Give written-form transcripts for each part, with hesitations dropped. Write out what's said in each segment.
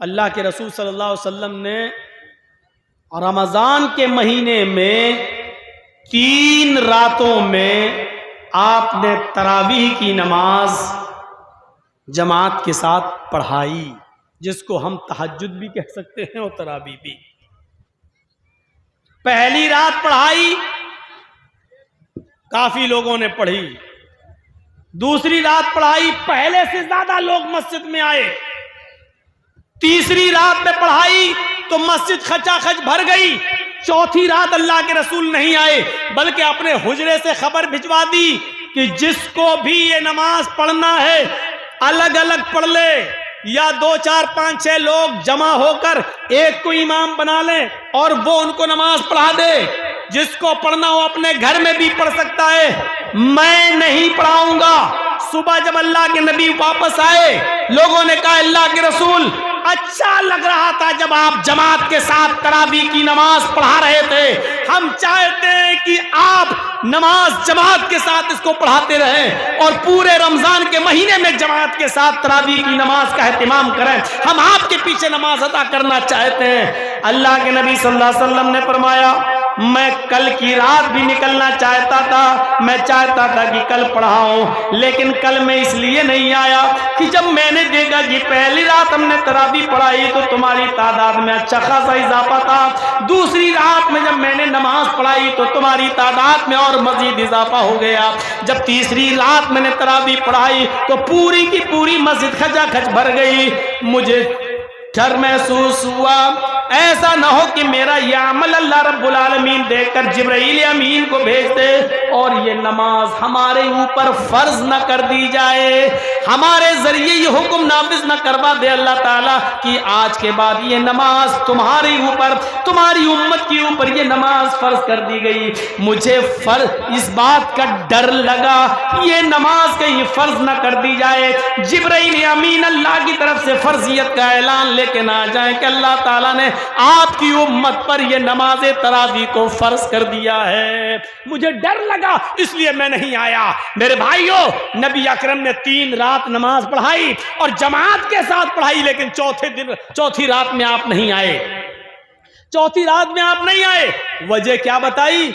اللہ کے رسول صلی اللہ علیہ وسلم نے رمضان کے مہینے میں 3 راتوں میں آپ نے تراویح کی نماز جماعت کے ساتھ پڑھائی، جس کو ہم تہجد بھی کہہ سکتے ہیں اور تراویح بھی۔ پہلی رات پڑھائی، کافی لوگوں نے پڑھی۔ دوسری رات پڑھائی، پہلے سے زیادہ لوگ مسجد میں آئے۔ تیسری رات میں پڑھائی تو مسجد کھچا کھچ بھر گئی۔ چوتھی رات اللہ کے رسول نہیں آئے، بلکہ اپنے حجرے سے خبر بھجوا دی کہ جس کو بھی یہ نماز پڑھنا ہے الگ الگ پڑھ لے، یا 2 4 5 6 لوگ جمع ہو کر ایک کو امام بنا لیں اور وہ ان کو نماز پڑھا دے۔ جس کو پڑھنا ہو اپنے گھر میں بھی پڑھ سکتا ہے، میں نہیں پڑھاؤں گا۔ صبح جب اللہ کے نبی واپس آئے، لوگوں نے کہا اللہ کے رسول اچھا لگ رہا تھا جب آپ جماعت کے ساتھ تراویح کی نماز پڑھا رہے تھے، ہم چاہتے ہیں کہ آپ نماز جماعت کے ساتھ اس کو پڑھاتے رہیں اور پورے رمضان کے مہینے میں جماعت کے ساتھ تراویح کی نماز کا اہتمام کریں، ہم آپ کے پیچھے نماز ادا کرنا چاہتے ہیں۔ اللہ کے نبی صلی اللہ علیہ وسلم نے فرمایا میں کل کی رات بھی نکلنا چاہتا تھا، میں چاہتا تھا کہ کل پڑھاؤں، لیکن کل میں اس لیے نہیں آیا کہ جب میں نے دیکھا کہ پہلی رات ہم نے تراویح پڑھائی تو تمہاری تعداد میں اچھا خاصا اضافہ تھا، دوسری رات میں جب میں نے نماز پڑھائی تو تمہاری تعداد میں اور مزید اضافہ ہو گیا، جب تیسری رات میں نے تراویح پڑھائی تو پوری کی پوری مسجد کھچا کھچ بھر گئی۔ مجھے ڈر محسوس ہوا ایسا نہ ہو کہ میرا یہ عمل اللہ رب العالمین دیکھ کر جبرائیل امین کو بھیج دے اور یہ نماز ہمارے اوپر فرض نہ کر دی جائے، ہمارے ذریعے یہ حکم نافذ نہ کروا دے اللہ تعالیٰ کہ آج کے بعد یہ نماز تمہارے اوپر، تمہاری امت کے اوپر یہ نماز فرض کر دی گئی۔ مجھے اس بات کا ڈر لگا یہ نماز کہیں فرض نہ کر دی جائے، جبرائیل امین اللہ کی طرف سے فرضیت کا اعلان لے کے نہ آ جائیں کہ اللہ تعالیٰ نے آپ کی امت پر یہ نماز تراویح کو فرض کر دیا ہے۔ مجھے ڈر لگا اس لیے میں نہیں آیا۔ میرے بھائیوں، نبی اکرم نے 3 رات نماز پڑھائی اور جماعت کے ساتھ پڑھائی، لیکن چوتھی رات میں آپ نہیں آئے۔ چوتھی رات میں آپ نہیں آئے، وجہ کیا بتائی؟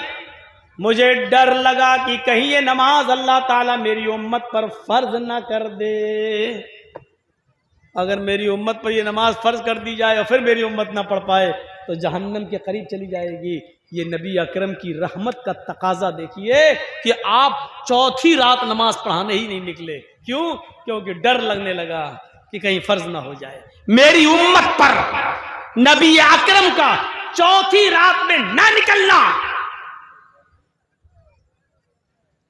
مجھے ڈر لگا کہ کہیں یہ نماز اللہ تعالیٰ میری امت پر فرض نہ کر دے۔ اگر میری امت پر یہ نماز فرض کر دی جائے اور پھر میری امت نہ پڑھ پائے تو جہنم کے قریب چلی جائے گی۔ یہ نبی اکرم کی رحمت کا تقاضا دیکھیے کہ آپ چوتھی رات نماز پڑھانے ہی نہیں نکلے۔ کیوں؟ کیونکہ ڈر لگنے لگا کہ کہیں فرض نہ ہو جائے۔ میری امت پر نبی اکرم کا چوتھی رات میں نہ نکلنا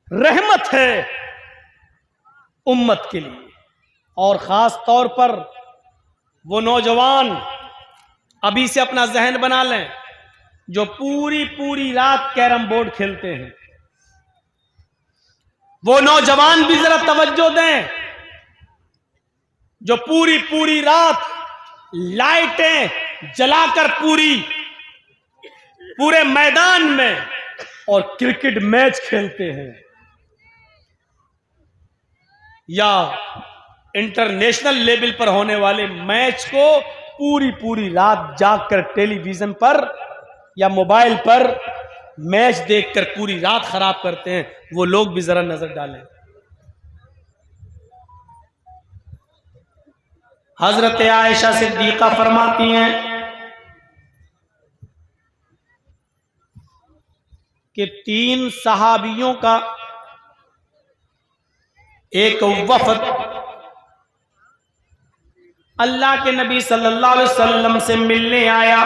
رحمت ہے امت کے لیے، اور خاص طور پر وہ نوجوان ابھی سے اپنا ذہن بنا لیں جو پوری رات کیرم بورڈ کھیلتے ہیں، وہ نوجوان بھی ذرا توجہ دیں جو پوری رات لائٹیں جلا کر پورے میدان میں اور کرکٹ میچ کھیلتے ہیں، یا انٹرنیشنل لیول پر ہونے والے میچ کو پوری رات جاگ کر ٹیلی ویژن پر یا موبائل پر میچ دیکھ کر پوری رات خراب کرتے ہیں، وہ لوگ بھی ذرا نظر ڈالیں۔ حضرت عائشہ صدیقہ فرماتی ہیں کہ 3 صحابیوں کا ایک وفد اللہ کے نبی صلی اللہ علیہ وسلم سے ملنے آیا،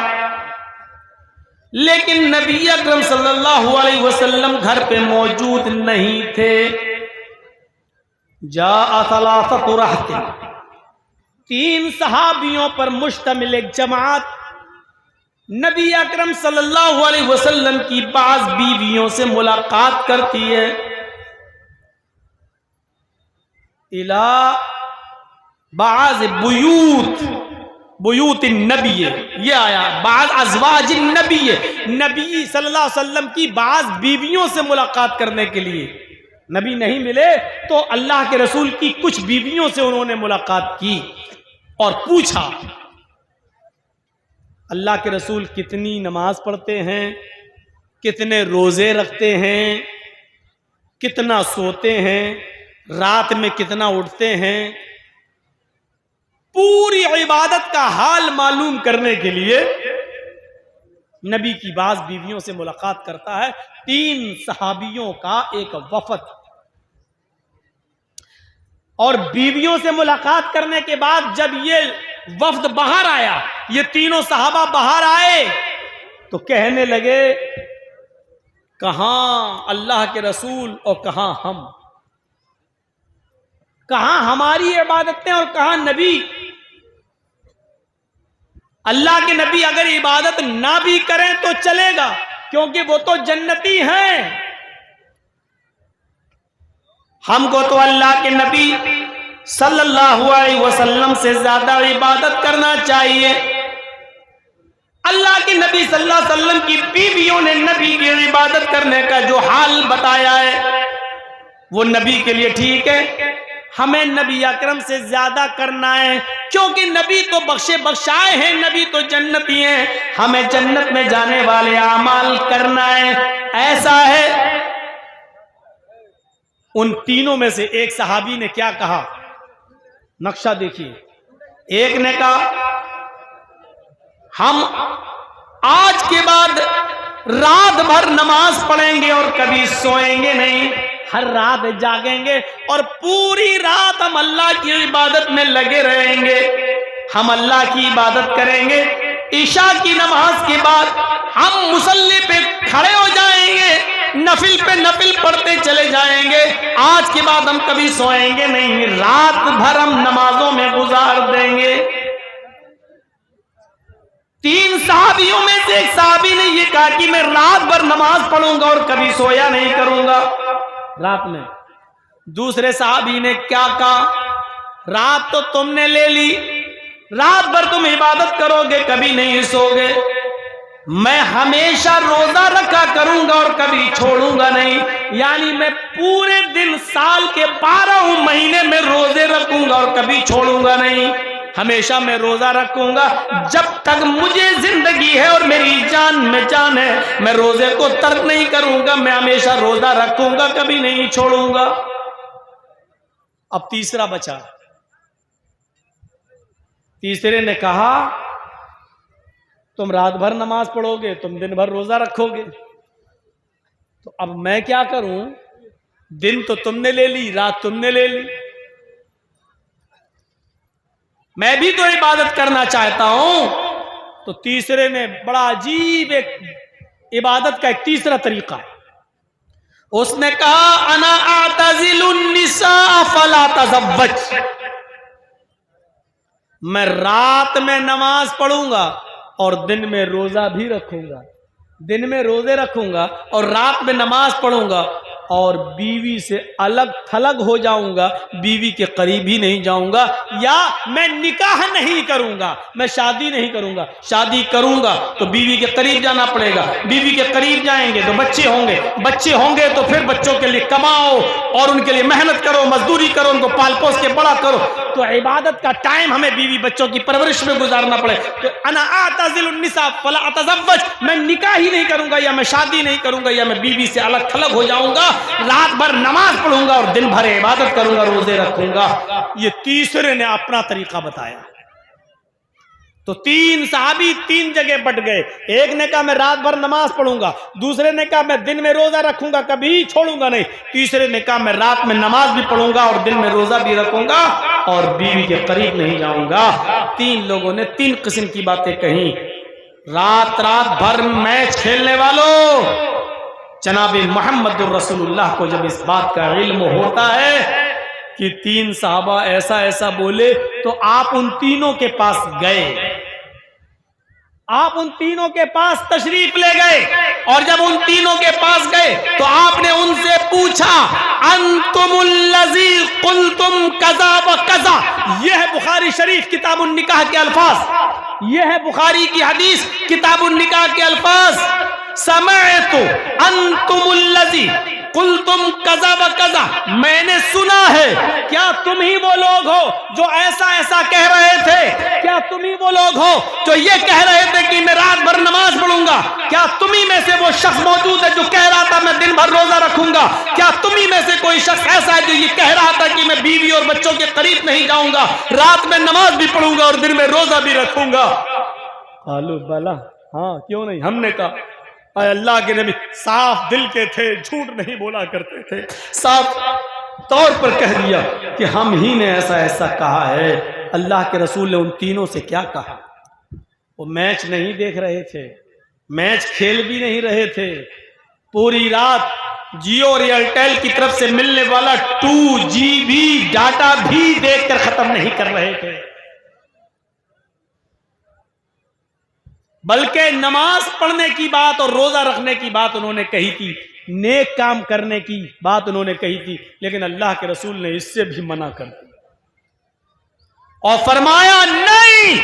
لیکن نبی اکرم صلی اللہ علیہ وسلم گھر پہ موجود نہیں تھے۔ جاء 3 رہط، 3 صحابیوں پر مشتمل ایک جماعت نبی اکرم صلی اللہ علیہ وسلم کی بعض بیویوں سے ملاقات کرتی ہے۔ الى بعض بیوت النبی، یہ آیا بعض ازواج النبی، نبی صلی اللہ علیہ وسلم کی بعض بیویوں سے ملاقات کرنے کے لیے۔ نبی نہیں ملے تو اللہ کے رسول کی کچھ بیویوں سے انہوں نے ملاقات کی اور پوچھا اللہ کے رسول کتنی نماز پڑھتے ہیں، کتنے روزے رکھتے ہیں، کتنا سوتے ہیں، رات میں کتنا اٹھتے ہیں، پوری عبادت کا حال معلوم کرنے کے لیے نبی کی بعض بیویوں سے ملاقات کرتا ہے۔ 3 صحابیوں کا ایک وفد، اور بیویوں سے ملاقات کرنے کے بعد جب یہ وفد باہر آیا، یہ تینوں صحابہ باہر آئے تو کہنے لگے کہاں اللہ کے رسول اور کہاں ہم، کہاں ہماری عبادتیں اور کہاں نبی؟ اللہ کے نبی اگر عبادت نہ بھی کریں تو چلے گا، کیونکہ وہ تو جنتی ہیں۔ ہم کو تو اللہ کے نبی صلی اللہ علیہ وسلم سے زیادہ عبادت کرنا چاہیے۔ اللہ کے نبی صلی اللہ علیہ وسلم کی بیویوں نے نبی کی عبادت کرنے کا جو حال بتایا ہے وہ نبی کے لیے ٹھیک ہے، ہمیں نبی اکرم سے زیادہ کرنا ہے، کیونکہ نبی تو بخشے بخشائے ہیں، نبی تو جنتی ہیں، ہمیں جنت میں جانے والے اعمال کرنا ہے۔ ایسا ہے، ان تینوں میں سے ایک صحابی نے کیا کہا، نقشہ دیکھیے۔ ایک نے کہا ہم آج کے بعد رات بھر نماز پڑھیں گے اور کبھی سوئیں گے نہیں، ہر رات جاگیں گے اور پوری رات ہم اللہ کی عبادت میں لگے رہیں گے، ہم اللہ کی عبادت کریں گے، عشاء کی نماز کے بعد ہم مصلی پہ کھڑے ہو جائیں گے، نفل پہ نفل پڑھتے چلے جائیں گے، آج کے بعد ہم کبھی سوئیں گے نہیں، رات بھر ہم نمازوں میں گزار دیں گے۔ 3 صحابیوں میں سے ایک صحابی نے یہ کہا کہ میں رات بھر نماز پڑھوں گا اور کبھی سویا نہیں کروں گا رات میں۔ دوسرے صحابی نے کیا کہا، رات تو تم نے لے لی، رات بھر تم عبادت کرو گے کبھی نہیں سو گے، میں ہمیشہ روزہ رکھا کروں گا اور کبھی چھوڑوں گا نہیں، یعنی میں پورے دن سال کے 12 مہینے میں روزے رکھوں گا اور کبھی چھوڑوں گا نہیں، ہمیشہ میں روزہ رکھوں گا، جب تک مجھے زندگی ہے اور میری جان میں جان ہے میں روزے کو ترک نہیں کروں گا، میں ہمیشہ روزہ رکھوں گا کبھی نہیں چھوڑوں گا۔ اب تیسرا بچا، تیسرے نے کہا تم رات بھر نماز پڑھو گے، تم دن بھر روزہ رکھو گے، تو اب میں کیا کروں، دن تو تم نے لے لی، رات تم نے لے لی، میں بھی تو عبادت کرنا چاہتا ہوں۔ تو تیسرے نے بڑا عجیب ایک عبادت کا ایک تیسرا طریقہ، اس نے کہا انا اعتزل النساء فلا تزوج، میں رات میں نماز پڑھوں گا اور دن میں روزہ بھی رکھوں گا، دن میں روزے رکھوں گا اور رات میں نماز پڑھوں گا، اور بیوی سے الگ تھلگ ہو جاؤں گا، بیوی کے قریب ہی نہیں جاؤں گا، یا میں نکاح نہیں کروں گا، میں شادی نہیں کروں گا، شادی کروں گا تو بیوی کے قریب جانا پڑے گا، بیوی کے قریب جائیں گے تو بچے ہوں گے، بچے ہوں گے تو پھر بچوں کے لیے کماؤ اور ان کے لیے محنت کرو، مزدوری کرو، ان کو پال پوس کے بڑا کرو، تو عبادت کا ٹائم ہمیں بیوی بچوں کی پرورش میں گزارنا پڑے۔ تو انا اعتزل النساء فلا اتزوج، میں نکاح ہی نہیں کروں گا، یا میں شادی نہیں کروں گا، یا میں بیوی سے الگ تھلگ ہو جاؤں گا، رات بھر نماز پڑھوں گا اور دن بھر عبادت کروں گا، روزے رکھوں گا۔ یہ تیسرے نے اپنا طریقہ بتایا۔ تو 3 صحابی 3 جگہ بٹ گئے، ایک نے کہا میں رات بھر نماز پڑھوں گا، دوسرے نے کہا میں دن میں روزہ رکھوں گا کبھی چھوڑوں گا نہیں، تیسرے نے کہا میں رات میں نماز بھی پڑھوں گا اور دن میں روزہ بھی رکھوں گا اور بیوی کے قریب نہیں جاؤں گا۔ 3 لوگوں نے 3 قسم کی باتیں کہیں۔ رات بھر میچ کھیلنے والوں، جناب محمد الرسول اللہ کو جب اس بات کا علم ہوتا ہے کہ 3 صحابہ ایسا ایسا بولے، تو آپ ان تینوں کے پاس گئے، آپ ان تینوں کے پاس تشریف لے گئے، اور جب ان تینوں کے پاس گئے تو آپ نے ان سے پوچھا انتم الذی قلتم کذا و کذا، یہ ہے بخاری شریف کتاب النکاح کے الفاظ، یہ ہے بخاری کی حدیث کتاب النکاح کے الفاظ، سمعت انتم الذی قلتم کذا و کذا، میں نے سنا ہے، کیا تم ہی وہ لوگ ہو جو ایسا ایسا کہہ رہے تھے؟ کیا تم ہی وہ لوگ ہو جو یہ کہہ رہے تھے کہ میں رات بھر نماز پڑھوں گا؟ کیا تم ہی میں سے وہ شخص موجود ہے جو کہہ رہا تھا میں دن بھر روزہ رکھوں گا؟ کیا تم ہی میں سے کوئی شخص ایسا ہے جو یہ کہہ رہا تھا کہ میں بیوی اور بچوں کے قریب نہیں جاؤں گا، رات میں نماز بھی پڑھوں گا اور دن میں روزہ بھی رکھوں گا؟ قالوا بلا، ہاں کیوں نہیں، ہم نے کہا۔ اے اللہ کے نبی صاف دل کے تھے، جھوٹ نہیں بولا کرتے تھے، صاف طور پر کہہ دیا کہ ہم ہی نے ایسا ایسا کہا ہے۔ اللہ کے رسول نے ان تینوں سے کیا کہا؟ وہ میچ نہیں دیکھ رہے تھے، میچ کھیل بھی نہیں رہے تھے، پوری رات جیو اور ایئرٹیل کی طرف سے ملنے والا 2GB ڈاٹا بھی دیکھ کر ختم نہیں کر رہے تھے، بلکہ نماز پڑھنے کی بات اور روزہ رکھنے کی بات انہوں نے کہی تھی، نیک کام کرنے کی بات انہوں نے کہی تھی، لیکن اللہ کے رسول نے اس سے بھی منع کر دیا اور فرمایا نہیں،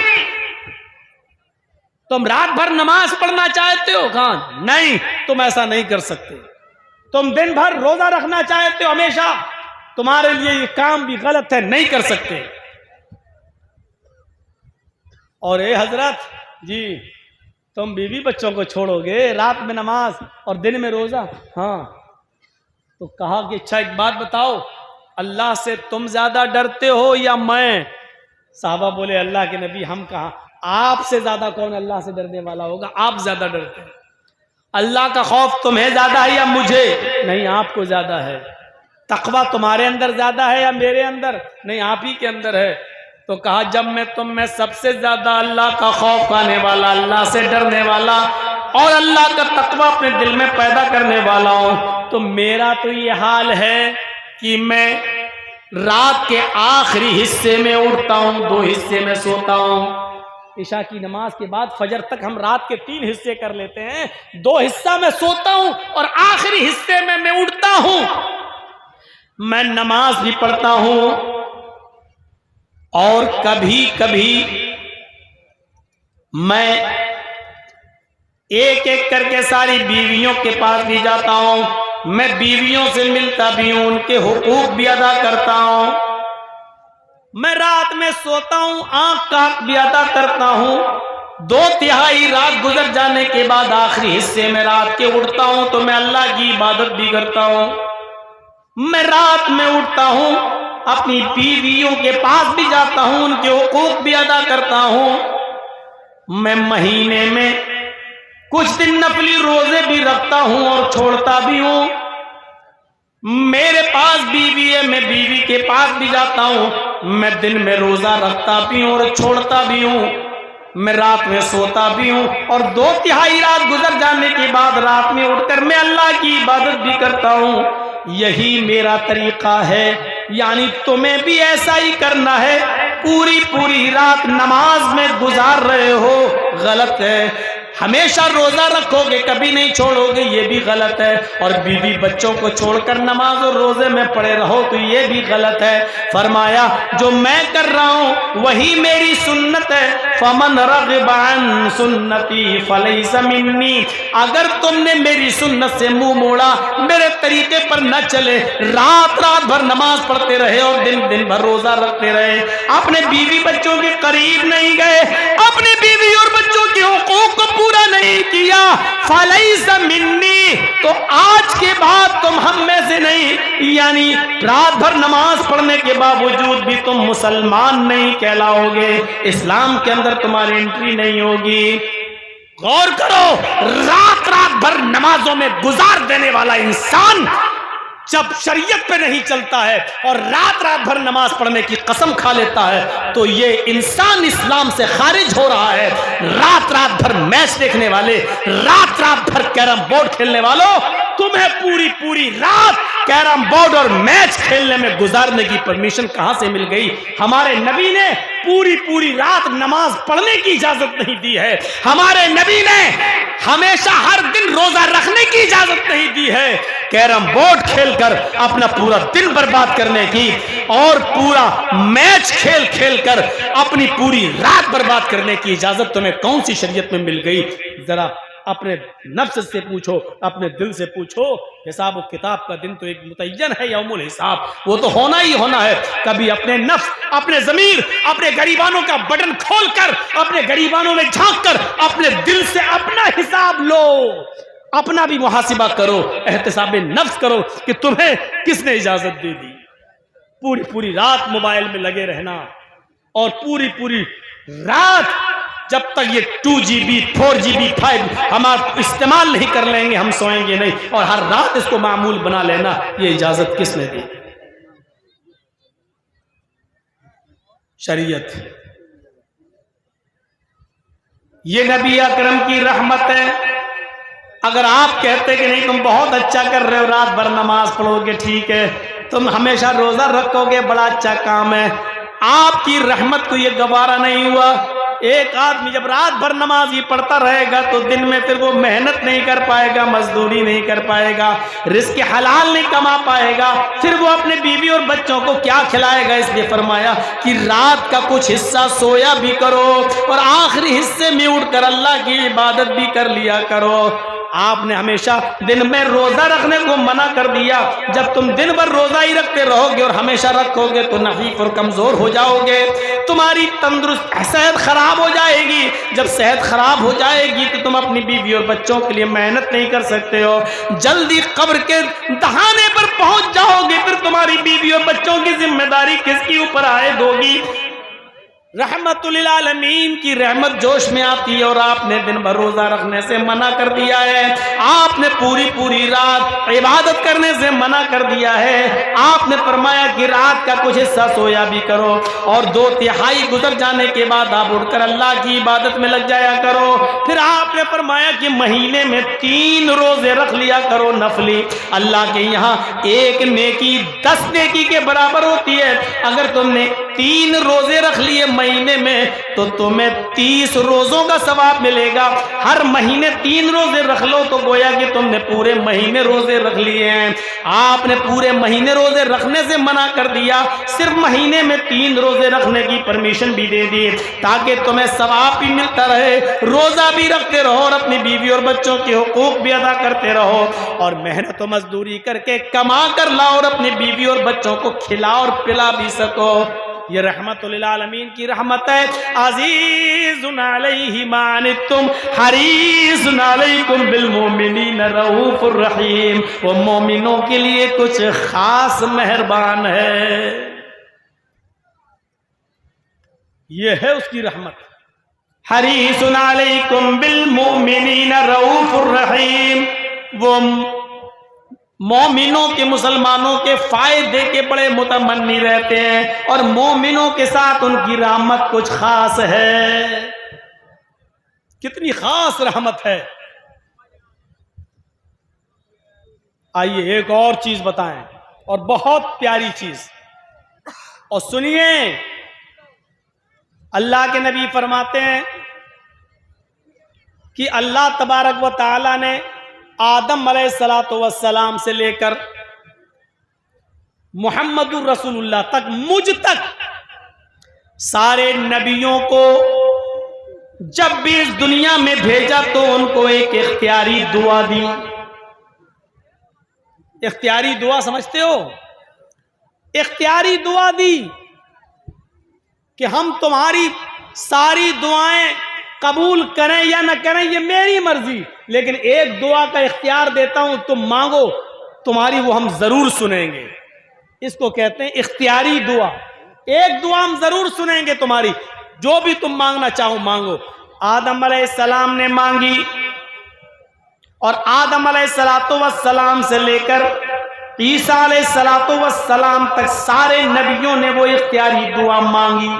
تم رات بھر نماز پڑھنا چاہتے ہو؟ کہاں نہیں، تم ایسا نہیں کر سکتے۔ تم دن بھر روزہ رکھنا چاہتے ہو ہمیشہ، تمہارے لیے یہ کام بھی غلط ہے، نہیں کر سکتے۔ اور اے حضرت جی، تم بیوی بچوں کو چھوڑو گے، رات میں نماز اور دن میں روزہ؟ ہاں۔ تو کہا کہ اچھا ایک بات بتاؤ، اللہ سے تم زیادہ ڈرتے ہو یا میں؟ صحابہ بولے اللہ کے نبی ہم کہاں، آپ سے زیادہ کون اللہ سے ڈرنے والا ہوگا؟ آپ زیادہ ڈرتے ہیں۔ اللہ کا خوف تمہیں زیادہ ہے یا مجھے؟ نہیں، آپ کو زیادہ ہے۔ تقویٰ تمہارے اندر زیادہ ہے یا میرے اندر؟ نہیں، آپ ہی کے اندر ہے۔ تو کہا جب میں تم میں سب سے زیادہ اللہ کا خوف کھانے والا، اللہ سے ڈرنے والا اور اللہ کا تقویٰ اپنے دل میں پیدا کرنے والا ہوں، تو میرا تو یہ حال ہے کہ میں رات کے آخری حصے میں اٹھتا ہوں، 2 حصے میں سوتا ہوں۔ عشاء کی نماز کے بعد فجر تک ہم رات کے 3 حصے کر لیتے ہیں، 2 حصہ میں سوتا ہوں اور آخری حصے میں میں اٹھتا ہوں، میں نماز بھی پڑھتا ہوں، اور کبھی کبھی میں ایک ایک کر کے ساری بیویوں کے پاس بھی جاتا ہوں، میں بیویوں سے ملتا بھی ہوں، ان کے حقوق بھی ادا کرتا ہوں، میں رات میں سوتا ہوں، آنکھ کا حق بھی ادا کرتا ہوں۔ 2/3 رات گزر جانے کے بعد آخری حصے میں رات کے اٹھتا ہوں تو میں اللہ کی عبادت بھی کرتا ہوں، میں رات میں اٹھتا ہوں، اپنی بیویوں کے پاس بھی جاتا ہوں، ان کے حقوق بھی ادا کرتا ہوں، میں مہینے میں کچھ دن نفلی روزے بھی رکھتا ہوں اور چھوڑتا بھی ہوں، میرے پاس بیوی ہے، میں بیوی کے پاس بھی جاتا ہوں، میں دن میں روزہ رکھتا بھی ہوں اور چھوڑتا بھی ہوں، میں رات میں سوتا بھی ہوں، اور 2/3 رات گزر جانے کے بعد رات میں اٹھ کر میں اللہ کی عبادت بھی کرتا ہوں۔ یہی میرا طریقہ ہے، یعنی تمہیں بھی ایسا ہی کرنا ہے۔ پوری رات نماز میں گزار رہے ہو، غلط ہے۔ ہمیشہ روزہ رکھو گے، کبھی نہیں چھوڑو گے، یہ بھی غلط ہے، اور بیوی بچوں کو چھوڑ کر نماز اور روزے میں پڑے رہو تو یہ بھی غلط ہے۔ فرمایا جو میں کر رہا ہوں وہی میری سنت ہے، فمن رغب عن سنتی فلیس منی، اگر تم نے میری سنت سے منہ موڑا، میرے طریقے پر نہ چلے، رات بھر نماز پڑھتے رہے اور دن بھر روزہ رکھتے رہے، اپنے بیوی بچوں کے قریب نہیں گئے، اپنے بیوی اور بچوں کے حقوق کو پورا نہیں کیا، فلیس منی، تو آج کے بعد تم ہم میں سے نہیں، یعنی رات بھر نماز پڑھنے کے باوجود بھی تم مسلمان نہیں کہلاؤ گے، اسلام کے اندر تمہاری انٹری نہیں ہوگی۔ غور کرو، رات بھر نمازوں میں گزار دینے والا انسان جب شریعت پہ نہیں چلتا ہے اور رات بھر نماز پڑھنے کی قسم کھا لیتا ہے تو یہ انسان اسلام سے خارج ہو رہا ہے۔ رات بھر میچ دیکھنے والے، رات بھر کیرم بورڈ کھیلنے والوں، تمہیں پوری رات کیرم بورڈ اور میچ کھیلنے میں گزارنے کی پرمیشن کہاں سے مل گئی؟ ہمارے نبی نے پوری رات نماز پڑھنے کی اجازت نہیں دی ہے، ہمارے نبی نے ہمیشہ ہر دن روزہ رکھنے کی اجازت نہیں دی ہے۔ کیرم بورڈ کھیل کر اپنا پورا دن برباد کرنے کی اور پورا میچ کھیل کر اپنی پوری رات برباد کرنے کی اجازت تمہیں کون سی شریعت میں مل گئی؟ ذرا اپنے نفس سے پوچھو، اپنے دل سے پوچھو. حساب و کتاب کا دن تو ایک متعین ہے، یوم الحساب، وہ تو ہونا ہی ہونا ہے. کبھی اپنے نفس، اپنے ضمیر، اپنے گریبانوں کا بٹن کھول کر، اپنے گریبانوں میں جھانک کر اپنے دل سے اپنا حساب لو، اپنا بھی محاسبہ کرو، احتساب نفس کرو کہ تمہیں کس نے اجازت دے دی. پوری پوری رات موبائل میں لگے رہنا، اور پوری پوری رات جب تک یہ 2GB 4GB 5 ہم آپ استعمال نہیں کر لیں گے ہم سوئیں گے نہیں، اور ہر رات اس کو معمول بنا لینا، یہ اجازت کس نے دی؟ شریعت. یہ نبی اکرم کی رحمت ہے. اگر آپ کہتے کہ نہیں تم بہت اچھا کر رہے ہو، رات بھر نماز پڑھو گے، ٹھیک ہے، تم ہمیشہ روزہ رکھو گے، بڑا اچھا کام ہے، آپ کی رحمت کو یہ گوارا نہیں ہوا. ایک آدمی جب رات بھر نماز ہی پڑھتا رہے گا تو دن میں پھر وہ محنت نہیں کر پائے گا، مزدوری نہیں کر پائے گا، رزق حلال نہیں کما پائے گا، پھر وہ اپنے بیوی اور بچوں کو کیا کھلائے گا؟ اس لیے فرمایا کہ رات کا کچھ حصہ سویا بھی کرو، اور آخری حصے میں اٹھ کر اللہ کی عبادت بھی کر لیا کرو. آپ نے ہمیشہ دن میں روزہ رکھنے کو منع کر دیا. جب تم دن بھر روزہ ہی رکھتے رہو گے اور ہمیشہ رکھو گے تو نحیف اور کمزور ہو جاؤ گے، تمہاری تندرست صحت خراب ہو جائے گی. جب صحت خراب ہو جائے گی تو تم اپنی بیوی اور بچوں کے لیے محنت نہیں کر سکتے ہو، جلدی قبر کے دہانے پر پہنچ جاؤ گے، پھر تمہاری بیوی اور بچوں کی ذمہ داری کس کی اوپر عائد ہوگی؟ رحمت للعالمین کی رحمت جوش میں آتی ہے، اور آپ نے دن بھر روزہ رکھنے سے منع کر دیا ہے، آپ نے پوری پوری رات عبادت کرنے سے منع کر دیا ہے. آپ نے فرمایا کہ رات کا کچھ حصہ سویا بھی کرو، اور 2/3 گزر جانے کے بعد آپ اٹھ کر اللہ کی عبادت میں لگ جایا کرو. پھر آپ نے فرمایا کہ مہینے میں 3 روزے رکھ لیا کرو نفلی. اللہ کے یہاں ایک نیکی 10 نیکی کے برابر ہوتی ہے. اگر تم نے 3 روزے رکھ لیے مہینے میں تو تمہیں 30 روزوں کا ثواب ملے گا. ہر مہینے 3 روزے رکھ لو تو گویا کہ تم نے پورے مہینے روزے رکھ لیے ہیں. آپ نے پورے مہینے روزے رکھنے سے منع کر دیا، صرف مہینے میں 3 روزے رکھنے کی پرمیشن بھی دے دی تاکہ تمہیں ثواب بھی ملتا رہے، روزہ بھی رکھتے رہو اور اپنی بیوی اور بچوں کے حقوق بھی ادا کرتے رہو، اور محنت و مزدوری کر کے کما کر لاؤ اور اپنی بیوی اور بچوں کو کھلا اور پلا بھی سکو. یہ رحمت للعالمین کی رحمت ہے. عزیز علیہ ما عنتم حریص علیکم بالمؤمنین رؤوف الرحیم. وہ مومنوں کے لیے کچھ خاص مہربان ہے. یہ ہے اس کی رحمت. حریص علیکم بالمؤمنین رؤوف الرحیم. وہ مومنوں کے، مسلمانوں کے فائدے کے بڑے متمنی رہتے ہیں، اور مومنوں کے ساتھ ان کی رحمت کچھ خاص ہے. کتنی خاص رحمت ہے. آئیے ایک اور چیز بتائیں، اور بہت پیاری چیز، اور سنیے. اللہ کے نبی فرماتے ہیں کہ اللہ تبارک و تعالی نے آدم علیہ السلام سے لے کر محمد الرسول اللہ تک، مجھ تک، سارے نبیوں کو جب بھی اس دنیا میں بھیجا تو ان کو ایک اختیاری دعا دی. اختیاری دعا سمجھتے ہو؟ اختیاری دعا دی کہ ہم تمہاری ساری دعائیں قبول کریں یا نہ کریں یہ میری مرضی، لیکن ایک دعا کا اختیار دیتا ہوں، تم مانگو، تمہاری وہ ہم ضرور سنیں گے. اس کو کہتے ہیں اختیاری دعا. ایک دعا ہم ضرور سنیں گے تمہاری، جو بھی تم مانگنا چاہو مانگو. آدم علیہ السلام نے مانگی، اور آدم علیہ السلام سے لے کر عیسیٰ علیہ السلام تک سارے نبیوں نے وہ اختیاری دعا مانگی.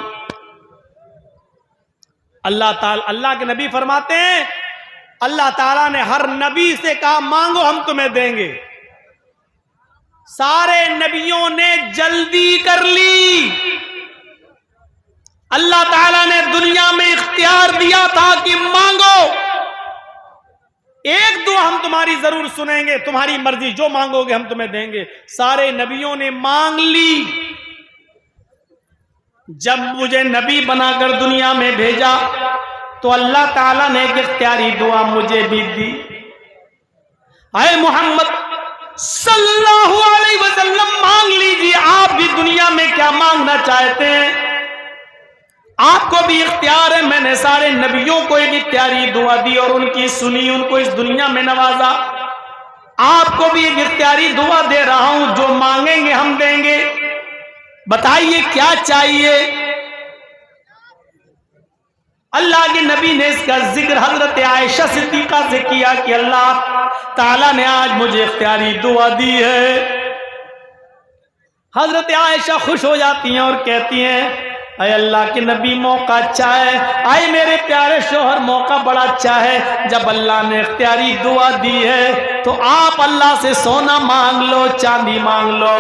اللہ کے نبی فرماتے ہیں اللہ تعالیٰ نے ہر نبی سے کہا مانگو ہم تمہیں دیں گے. سارے نبیوں نے جلدی کر لی. اللہ تعالیٰ نے دنیا میں اختیار دیا تھا کہ مانگو، ایک دعا ہم تمہاری ضرور سنیں گے، تمہاری مرضی جو مانگو گے ہم تمہیں دیں گے. سارے نبیوں نے مانگ لی. جب مجھے نبی بنا کر دنیا میں بھیجا تو اللہ تعالیٰ نے ایک اختیاری دعا مجھے بھی دی. اے محمد صلی اللہ علیہ وسلم مانگ لیجیے آپ بھی دنیا میں کیا مانگنا چاہتے ہیں. آپ کو بھی اختیار ہے. میں نے سارے نبیوں کو ایک اختیاری دعا دی اور ان کی سنی, ان کو اس دنیا میں نوازا. آپ کو بھی ایک اختیاری دعا دے رہا ہوں, جو مانگیں گے ہم دیں گے. بتائیے کیا چاہیے. اللہ کے نبی نے اس کا ذکر حضرت عائشہ صدیقہ سے کیا کہ اللہ تعالیٰ نے آج مجھے اختیاری دعا دی ہے. حضرت عائشہ خوش ہو جاتی ہیں اور کہتی ہیں اے اللہ کے نبی موقع اچھا ہے. اے میرے پیارے شوہر موقع بڑا اچھا ہے. جب اللہ نے اختیاری دعا دی ہے تو آپ اللہ سے سونا مانگ لو, چاندی مانگ لو,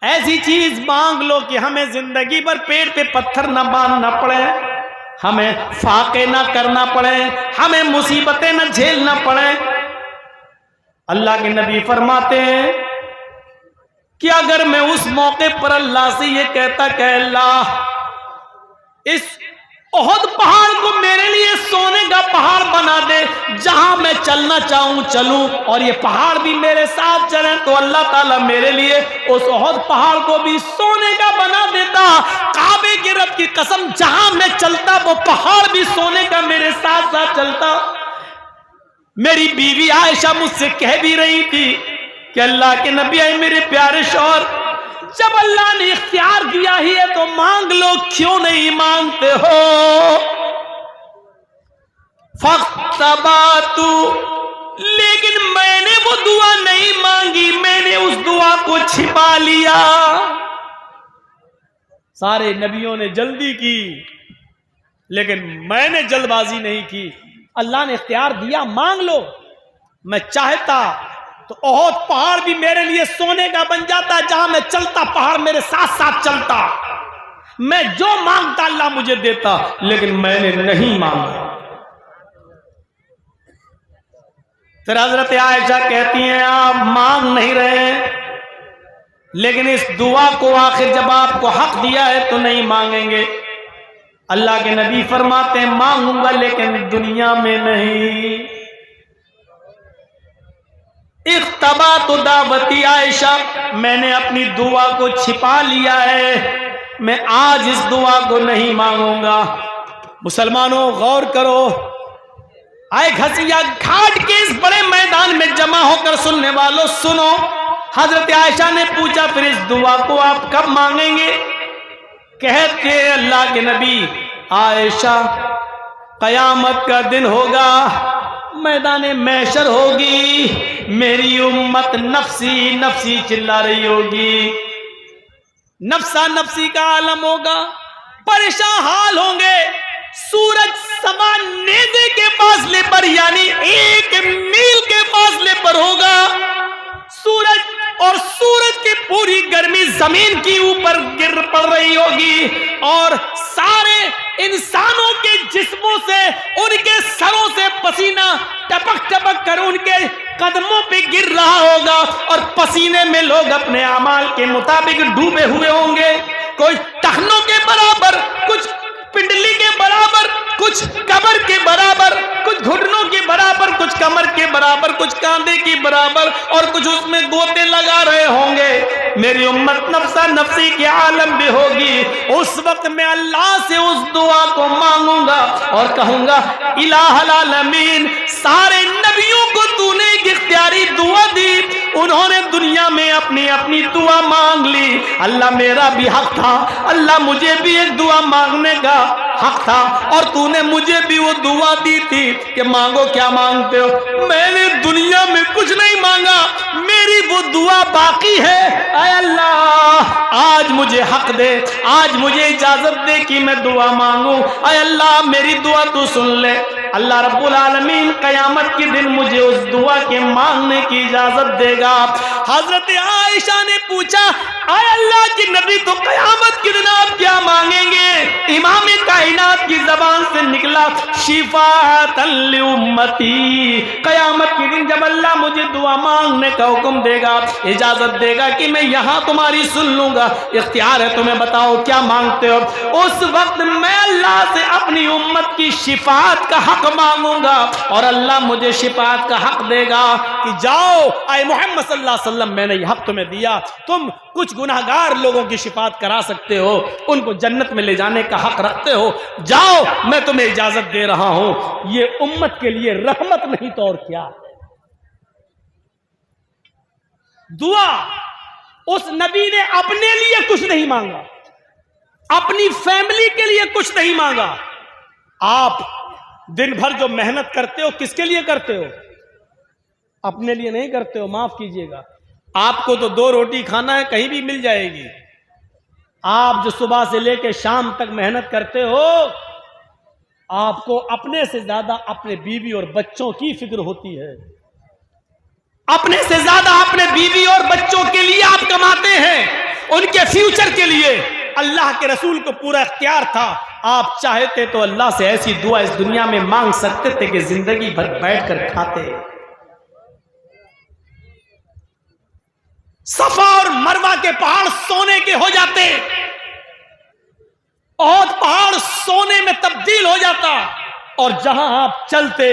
ایسی چیز مانگ لو کہ ہمیں زندگی بھر پیٹ پہ پتھر نہ باندھنا پڑے, ہمیں فاقے نہ کرنا پڑے, ہمیں مصیبتیں نہ جھیلنا پڑے. اللہ کے نبی فرماتے ہیں کہ اگر میں اس موقع پر اللہ سے یہ کہتا کہ اللہ اس احد پہاڑ کو میرے لیے سونے کا پہاڑ بنا دے, جہاں میں چلنا چاہوں چلوں اور یہ پہاڑ بھی میرے ساتھ چلیں, تو اللہ تعالیٰ میرے لیے اس احد پہاڑ کو بھی سونے کا بنا دیتا. کعبے کے رب کی قسم جہاں میں چلتا وہ پہاڑ بھی سونے کا میرے ساتھ ساتھ چلتا. میری بیوی عائشہ مجھ سے کہہ بھی رہی تھی کہ اللہ کے نبی اے میرے پیارے شوہر جب اللہ نے اختیار دیا ہی ہے تو مانگ لو, کیوں نہیں مانگتے ہو. فَاخْتَبَاتُ لیکن میں نے وہ دعا نہیں مانگی, میں نے اس دعا کو چھپا لیا. سارے نبیوں نے جلدی کی لیکن میں نے جلد بازی نہیں کی. اللہ نے اختیار دیا مانگ لو. میں چاہتا تو احد پہاڑ بھی میرے لیے سونے کا بن جاتا, جہاں میں چلتا پہاڑ میرے ساتھ ساتھ چلتا. میں جو مانگتا اللہ مجھے دیتا, لیکن میں نے نہیں مانگا. پھر حضرت عائشہ کہتی ہیں آپ مانگ نہیں رہے لیکن اس دعا کو آخر جب آپ کو حق دیا ہے تو نہیں مانگیں گے. اللہ کے نبی فرماتے ہیں مانگوں گا لیکن دنیا میں نہیں. اختبات دعوتی عائشہ, میں نے اپنی دعا کو چھپا لیا ہے, میں آج اس دعا کو نہیں مانگوں گا. مسلمانوں غور کرو, آئے گھسیا گھاٹ کے اس بڑے میدان میں جمع ہو کر سننے والوں سنو. حضرت عائشہ نے پوچھا پھر اس دعا کو آپ کب مانگیں گے. کہتے اللہ کے نبی عائشہ قیامت کا دن ہوگا, میدان محشر ہوگی, میری امت نفسی نفسی چلا رہی ہوگی, نفسا نفسی کا عالم ہوگا, پریشان حال ہوں گے. سورج سوا نیزے کے فاصلے پر یعنی 1 میل کے فاصلے پر ہوگا. سورج اور سورج کی پوری گرمی زمین کی اوپر گر پڑ رہی ہوگی اور سارے انسانوں کے جسموں سے ان کے سروں سے پسینہ ٹپک ٹپک کر ان کے قدموں پہ گر رہا ہوگا اور پسینے میں لوگ اپنے اعمال کے مطابق ڈوبے ہوئے ہوں گے. کوئی ٹخنوں کے برابر, کچھ پنڈلی کے برابر, کچھ کمر کے برابر, کچھ گھٹنوں کے برابر, کچھ کمر کے برابر, کچھ کاندھے کے برابر اور کچھ اس میں گوتے لگا رہے ہوں گے. میری امت نفسا نفسی کے عالم بھی ہوگی. اس وقت میں اللہ سے اس دعا کو مانگوں گا اور کہوں گا الہ العالمین سارے نبیوں کو تو نے ایک اختیاری دعا دی, انہوں نے دنیا میں اپنی اپنی دعا مانگ لی. اللہ میرا بھی حق تھا, اللہ مجھے بھی ایک دعا مانگنے کا حق تھا اور تو نے مجھے بھی وہ دعا دی تھی کہ مانگو کیا مانگتے ہو. میں نے دنیا میں کچھ نہیں مانگا, میری وہ دعا باقی ہے. اے اللہ آج مجھے حق دے, آج مجھے اجازت دے کہ میں دعا مانگوں. اے اللہ میری دعا تو سن لے. اللہ رب العالمین قیامت کے دن مجھے اس دعا کے مانگنے کی اجازت دے گا۔ حضرت عائشہ نے پوچھا اے اللہ کے نبی تو قیامت کے دن آپ کیا مانگیں گے؟ امام کائنات کی زبان سے نکلا شفاعۃ لامتی، قیامت کے دن جب اللہ مجھے دعا مانگنے کا حکم دے گا، اجازت دے گا کہ میں یہاں تمہاری سن لوں گا، اختیار ہے تمہیں بتاؤ کیا مانگتے ہو، اس وقت میں اللہ سے اپنی امت کی شفاعت کا حق مانگوں گا اور اللہ مجھے شفاعت کا حق دے گا کہ جاؤ اے محمد صلی اللہ علیہ وسلم میں نے یہ حق تمہیں دیا، تم کچھ گناہگار لوگوں کی شفاعت کرا سکتے ہو، ان کو جنت میں لے جانے کا حق رکھتے ہو، جاؤ میں تمہیں اجازت دے رہا ہوں۔ یہ امت کے لیے رحمت نہیں تو اور کیا؟ دعا اس نبی نے اپنے لیے کچھ نہیں مانگا، اپنی فیملی کے لیے کچھ نہیں مانگا۔ آپ دن بھر جو محنت کرتے ہو کس کے لیے کرتے ہو؟ اپنے لیے نہیں کرتے ہو، معاف کیجئے گا، آپ کو تو 2 روٹی کھانا ہے، کہیں بھی مل جائے گی۔ آپ جو صبح سے لے کے شام تک محنت کرتے ہو، آپ کو اپنے سے زیادہ اپنے بیوی اور بچوں کی فکر ہوتی ہے، اپنے سے زیادہ اپنے بیوی اور بچوں کے لیے آپ کماتے ہیں، ان کے فیوچر کے لیے۔ اللہ کے رسول کو پورا اختیار تھا، آپ چاہتے تو اللہ سے ایسی دعا اس دنیا میں مانگ سکتے تھے کہ زندگی بھر بیٹھ کر کھاتے۔ صفا اور مروہ کے پہاڑ سونے کے ہو جاتے، احد پہاڑ سونے میں تبدیل ہو جاتا، اور جہاں آپ چلتے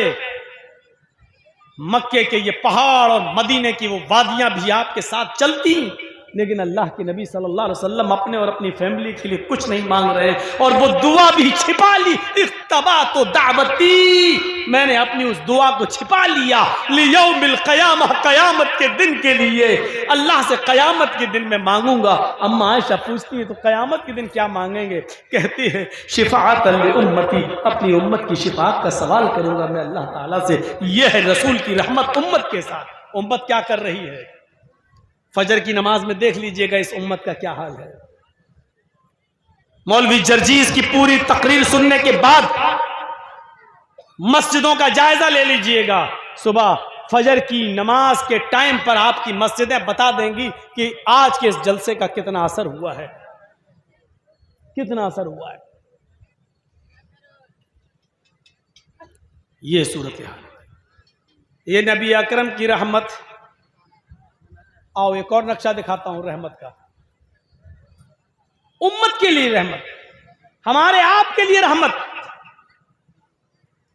مکے کے یہ پہاڑ اور مدینے کی وہ وادیاں بھی آپ کے ساتھ چلتی، لیکن اللہ کے نبی صلی اللہ علیہ وسلم اپنے اور اپنی فیملی کے لیے کچھ نہیں مانگ رہے، اور وہ دعا بھی چھپا لی۔ اختبات و دعوتی، میں نے اپنی اس دعا کو چھپا لیا لیوم القیامہ، قیامت کے دن کے لیے، اللہ سے قیامت کے دن میں مانگوں گا۔ اما عائشہ پوچھتی ہے تو قیامت کے دن کیا مانگیں گے؟ کہتی ہے شفاعت لامتی، اپنی امت کی شفاعت کا سوال کروں گا میں اللہ تعالیٰ سے۔ یہ ہے رسول کی رحمت امت کے ساتھ۔ امت کیا کر رہی ہے؟ فجر کی نماز میں دیکھ لیجئے گا اس امت کا کیا حال ہے۔ مولوی جرجیز کی پوری تقریر سننے کے بعد مسجدوں کا جائزہ لے لیجئے گا، صبح فجر کی نماز کے ٹائم پر آپ کی مسجدیں بتا دیں گی کہ آج کے اس جلسے کا کتنا اثر ہوا ہے، کتنا اثر ہوا ہے۔ یہ صورتحال، یہ نبی اکرم کی رحمت۔ آؤ ایک اور نقشہ دکھاتا ہوں رحمت کا، امت کے لیے رحمت، ہمارے آپ کے لیے رحمت۔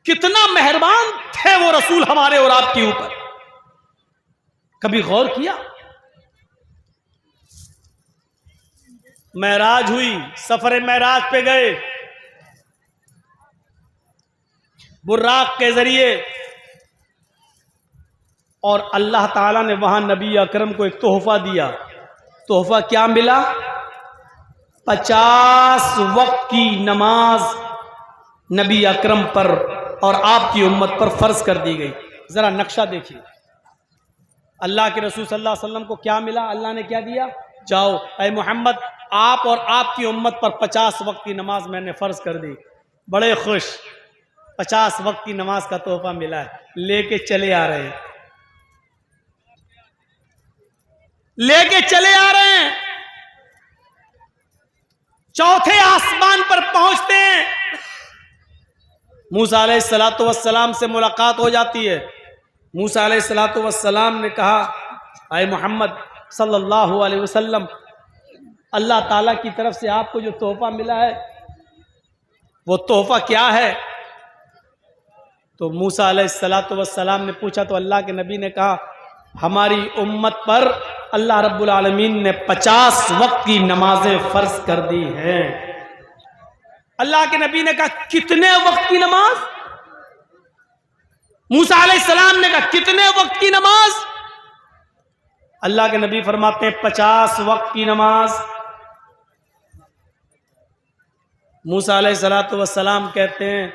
کتنا مہربان تھے وہ رسول ہمارے اور آپ کے اوپر، کبھی غور کیا؟ معراج ہوئی، سفر معراج پہ گئے، براق کے ذریعے، اور اللہ تعالیٰ نے وہاں نبی اکرم کو ایک تحفہ دیا۔ تحفہ کیا ملا؟ 50 وقت کی نماز نبی اکرم پر اور آپ کی امت پر فرض کر دی گئی۔ ذرا نقشہ دیکھیے، اللہ کے رسول صلی اللہ علیہ وسلم کو کیا ملا؟ اللہ نے کیا دیا؟ جاؤ اے محمد، آپ اور آپ کی امت پر 50 وقت کی نماز میں نے فرض کر دی۔ بڑے خوش، 50 وقت کی نماز کا تحفہ ملا ہے، لے کے چلے آ رہے ہیں، لے کے چلے آ رہے ہیں، چوتھے آسمان پر پہنچتے ہیں، موسیٰ علیہ السلام سے ملاقات ہو جاتی ہے۔ موسیٰ علیہ السلام نے کہا اے محمد صلی اللہ علیہ وسلم، اللہ تعالیٰ کی طرف سے آپ کو جو تحفہ ملا ہے وہ تحفہ کیا ہے؟ تو موسیٰ علیہ السلام نے پوچھا تو اللہ کے نبی نے کہا ہماری امت پر اللہ رب العالمین نے 50 وقت کی نمازیں فرض کر دی ہیں۔ اللہ کے نبی نے کہا کتنے وقت کی نماز؟ موسیٰ علیہ السلام نے کہا کتنے وقت کی نماز؟ اللہ کے نبی فرماتے ہیں 50 وقت کی نماز۔ موسیٰ علیہ السلام کہتے ہیں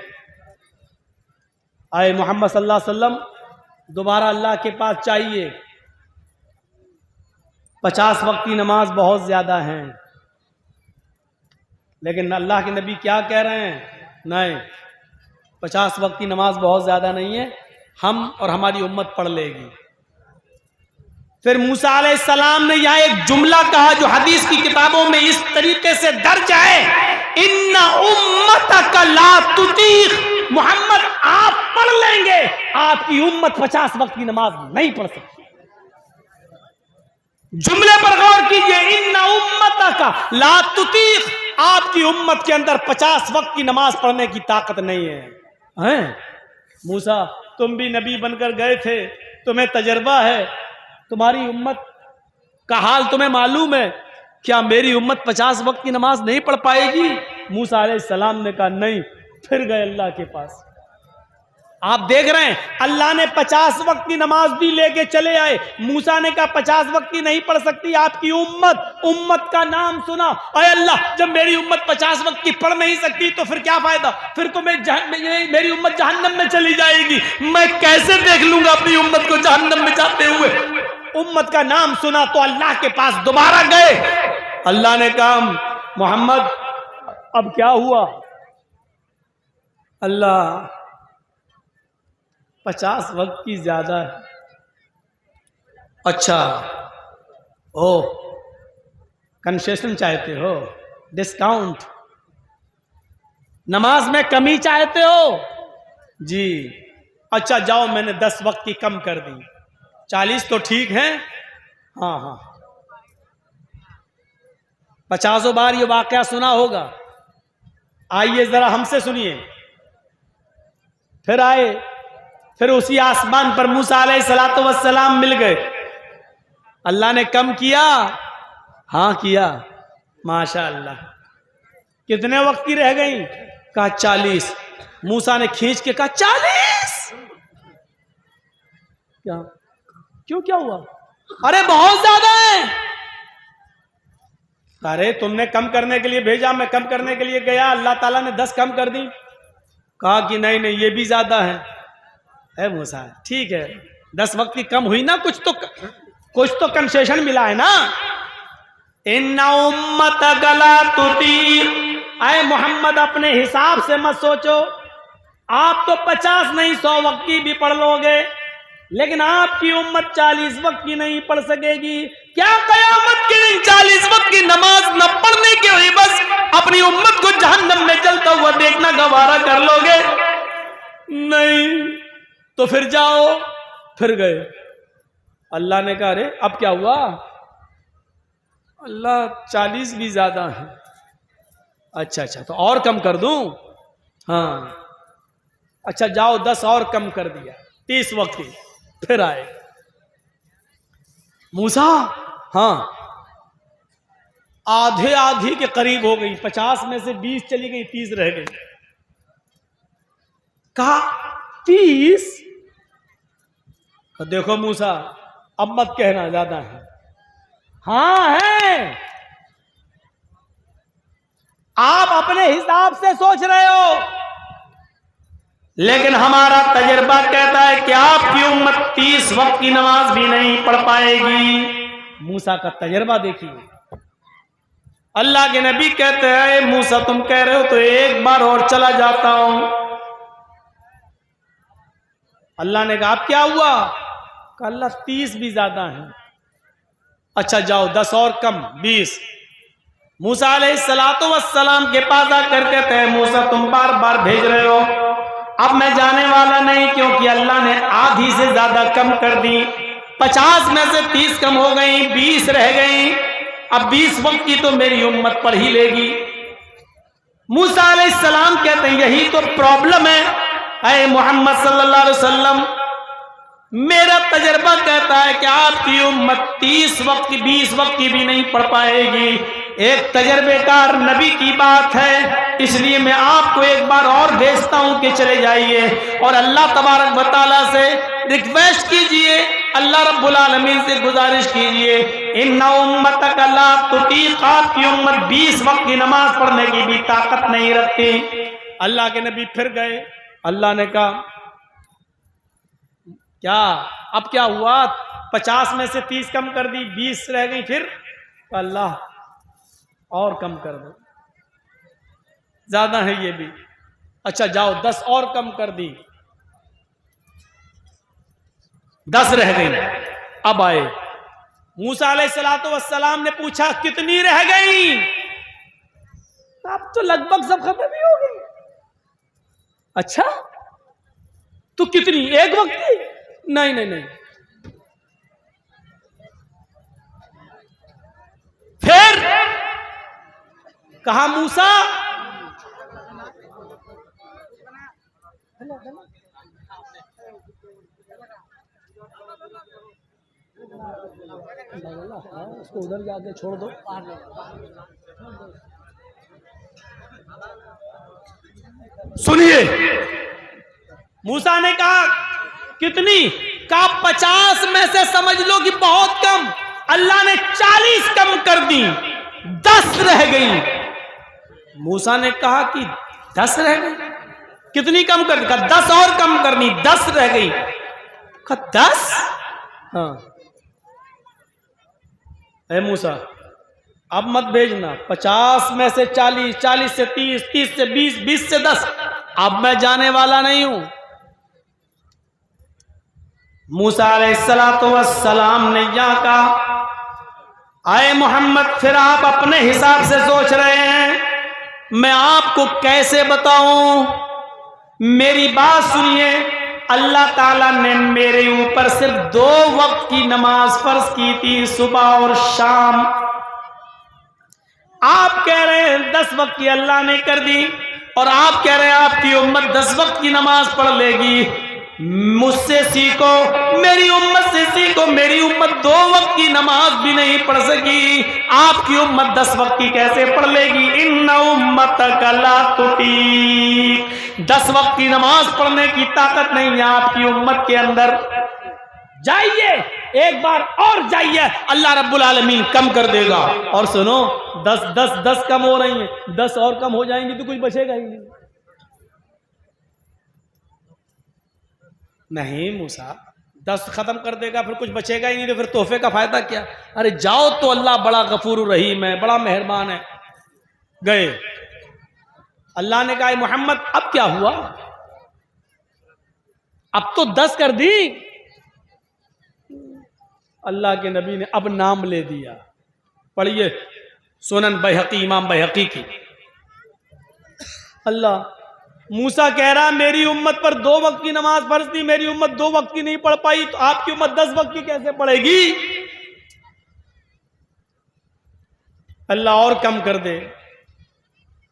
اے محمد صلی اللہ علیہ وسلم دوبارہ اللہ کے پاس چاہیے، 50 وقت کی نماز بہت زیادہ ہیں، لیکن اللہ کے نبی کیا کہہ رہے ہیں؟ نہیں، 50 وقت کی نماز بہت زیادہ نہیں ہے، ہم اور ہماری امت پڑھ لے گی۔ پھر موسیٰ علیہ السلام نے یہاں ایک جملہ کہا جو حدیث کی کتابوں میں اس طریقے سے درج ہے، ان امتک لا تطیق، محمد آپ پڑھ لیں گے، آپ کی امت 50 وقت کی نماز نہیں پڑھ سکتی۔ جملے پر غور کیجئے، ان امتک لا تطیق، آپ کی امت کے اندر 50 وقت کی نماز پڑھنے کی طاقت نہیں ہے۔ موسیٰ تم بھی نبی بن کر گئے تھے، تمہیں تجربہ ہے، تمہاری امت کا حال تمہیں معلوم ہے، کیا میری امت 50 وقت کی نماز نہیں پڑھ پائے گی؟ موسیٰ علیہ السلام نے کہا نہیں۔ پھر گئے اللہ کے پاس۔ آپ دیکھ رہے ہیں اللہ نے 50 وقت کی نماز بھی لے کے چلے آئے۔ موسیٰ نے کہا 50 وقت کی نہیں پڑھ سکتی آپ کی امت کا نام سنا، اے اللہ جب میری امت 50 وقت کی پڑھ نہیں سکتی تو پھر کیا فائدہ، پھر تو میری امت جہنم میں چلی جائے گی، میں کیسے دیکھ لوں گا اپنی امت کو جہنم میں جاتے ہوئے۔ امت کا نام سنا تو اللہ کے پاس دوبارہ گئے۔ اللہ نے کہا محمد اب کیا ہوا؟ اللہ 50 وقت کی زیادہ ہے۔ اچھا کنسیشن چاہتے ہو، ڈسکاؤنٹ، نماز میں کمی چاہتے ہو؟ جی اچھا جاؤ، میں نے 10 وقت کی کم کر دی، 40 تو ٹھیک ہے؟ ہاں 50 بار یہ واقعہ سنا ہوگا۔ آئیے ذرا ہم سے سنیے۔ پھر آئے، پھر اسی آسمان پر موسیٰ علیہ السلام مل گئے۔ اللہ نے کم کیا؟ ہاں کیا، ماشاء اللہ۔ کتنے وقت کی رہ گئیں؟ کہا 40۔ موسیٰ نے کھینچ کے کہا 40؟ کیا ہوا؟ ارے بہت زیادہ ہے۔ ارے تم نے کم کرنے کے لیے بھیجا، میں کم کرنے کے لیے گیا، اللہ تعالیٰ نے 10 کم کر دی۔ کہا کہ نہیں یہ بھی زیادہ ہے۔ اے موسیٰ ٹھیک ہے 10 وقت کی کم ہوئی نا، کچھ تو کنسیشن ملا ہے نا۔ ان امتک لا تطیق، اے محمد اپنے حساب سے مت سوچو، آپ تو 50 نہیں 100 وقت کی بھی پڑھ لو گے، لیکن آپ کی امت 40 وقت کی نہیں پڑھ سکے گی۔ کیا قیامت کے دن 40 وقت کی نماز نہ پڑھنے کی ہوئی بس اپنی امت کو جہنم میں جلتا ہوا دیکھنا گوارا کر لو گے؟ نہیں۔ تو پھر جاؤ۔ پھر گئے۔ اللہ نے کہا ارے اب کیا ہوا؟ اللہ 40 بھی زیادہ ہیں۔ اچھا تو اور کم کر دوں؟ ہاں اچھا جاؤ 10 اور کم کر دیا، 30 وقت کی۔ پھر آئے موسیٰ، ہاں آدھی کے قریب ہو گئی، 50 میں سے 20 چلی گئی، 30 رہ گئی۔ کہا 30؟ دیکھو موسیٰ اب مت کہنا زیادہ ہے۔ ہاں ہے، آپ اپنے حساب سے سوچ رہے ہو، لیکن ہمارا تجربہ کہتا ہے کہ آپ کی امت 30 وقت کی نماز بھی نہیں پڑھ پائے گی۔ موسیٰ کا تجربہ دیکھیے۔ اللہ کے نبی کہتے ہیں موسیٰ تم کہہ رہے ہو تو ایک بار اور چلا جاتا ہوں۔ اللہ نے کہا اب کیا ہوا؟ کہ اللہ 30 بھی زیادہ ہیں۔ اچھا جاؤ 10 اور کم، 20۔ موسیٰ علیہ السلام کے پاس آ کر کہتے ہیں موسیٰ تم بار بار بھیج رہے ہو، اب میں جانے والا نہیں، کیونکہ اللہ نے آدھی سے زیادہ کم کر دی۔ 50 میں سے 30 کم ہو گئی، 20 رہ گئی، اب 20 وقت کی تو میری امت پڑھ ہی لے گی۔ موسیٰ علیہ السلام کہتے ہیں یہی تو پرابلم ہے اے محمد صلی اللہ علیہ وسلم، میرا تجربہ کہتا ہے کہ آپ کی امت 30 وقت کی 20 وقت کی بھی نہیں پڑھ پائے گی۔ ایک تجربے کار نبی کی بات ہے، اس لیے میں آپ کو ایک بار اور بھیجتا ہوں کہ چلے جائیے اور اللہ تبارک و تعالیٰ سے ریکویسٹ کیجئے، اللہ رب العالمین سے گزارش کیجئے، ان امتک لا تطیق، آپ کی امت 20 وقت کی نماز پڑھنے کی بھی طاقت نہیں رکھتی۔ اللہ کے نبی پھر گئے۔ اللہ نے کہا کیا اب کیا ہوا؟ 50 میں سے 30 کم کر دی، 20 رہ گئی۔ پھر اللہ اور کم کر دو، زیادہ ہے یہ بھی۔ اچھا جاؤ 10 اور کم کر دی، 10 رہ گئی۔ اب آئے موسیٰ علیہ السلام نے پوچھا کتنی رہ گئی؟ اب تو لگ بھگ سب ختم ہی ہو گئی۔ اچھا تو کتنی؟ ایک وقت کی؟ نہیں نہیں نہیں۔ پھر کہا موسیٰ اس کو ادھر جا کے چھوڑ دو۔ سنیے موسیٰ نے کہا کتنی؟ کہا 50 میں سے سمجھ لو کہ بہت کم۔ اللہ نے 40 کم کر دی، 10 رہ گئی۔ موسیٰ نے کہا کہ 10 رہ گئی؟ کتنی کم کر دی؟ کہا 10 اور کم کرنی، 10 رہ گئی۔ کہا 10؟ ہاں۔ اے موسیٰ اب مت بھیجنا، 50 میں سے 40، 40 سے 30، 30 سے 20، 20 سے 10، اب میں جانے والا نہیں ہوں۔ موسیٰ علیہ السلام نے یہاں کہا اے محمد پھر آپ اپنے حساب سے سوچ رہے ہیں، میں آپ کو کیسے بتاؤں؟ میری بات سنیے، اللہ تعالیٰ نے میرے اوپر صرف 2 وقت کی نماز فرض کی تھی، صبح اور شام۔ آپ کہہ رہے ہیں 10 وقت کی اللہ نے کر دی، اور آپ کہہ رہے ہیں آپ کی امت 10 وقت کی نماز پڑھ لے گی۔ مجھ سے سیکھو، میری امت سے سیکھو، میری امت 2 وقت کی نماز بھی نہیں پڑھ سکی، آپ کی امت 10 وقت کی کیسے پڑھ لے گی؟ ان امتک لا تطیق، 10 وقت کی نماز پڑھنے کی طاقت نہیں ہے آپ کی امت کے اندر۔ جائیے ایک بار اور جائیے، اللہ رب العالمین کم کر دے گا۔ اور سنو 10 کم ہو رہی ہیں، 10 اور کم ہو جائیں گی تو کچھ بچے گا ہی نہیں۔ موسیٰ 10 ختم کر دے گا پھر کچھ بچے گا ہی نہیں، تو پھر تحفے کا فائدہ کیا؟ ارے جاؤ تو اللہ بڑا غفور الرحیم ہے، بڑا مہربان ہے۔ گئے، اللہ نے کہا اے محمد اب کیا ہوا؟ اب تو 10 کر دی۔ اللہ کے نبی نے اب نام لے دیا۔ پڑھیے سنن بیہقی، امام بیہقی کی۔ اللہ موسیٰ کہہ رہا میری امت پر 2 وقت کی نماز فرض تھی، میری امت 2 وقت کی نہیں پڑھ پائی، تو آپ کی امت 10 وقت کی کیسے پڑھے گی؟ اللہ اور کم کر دے۔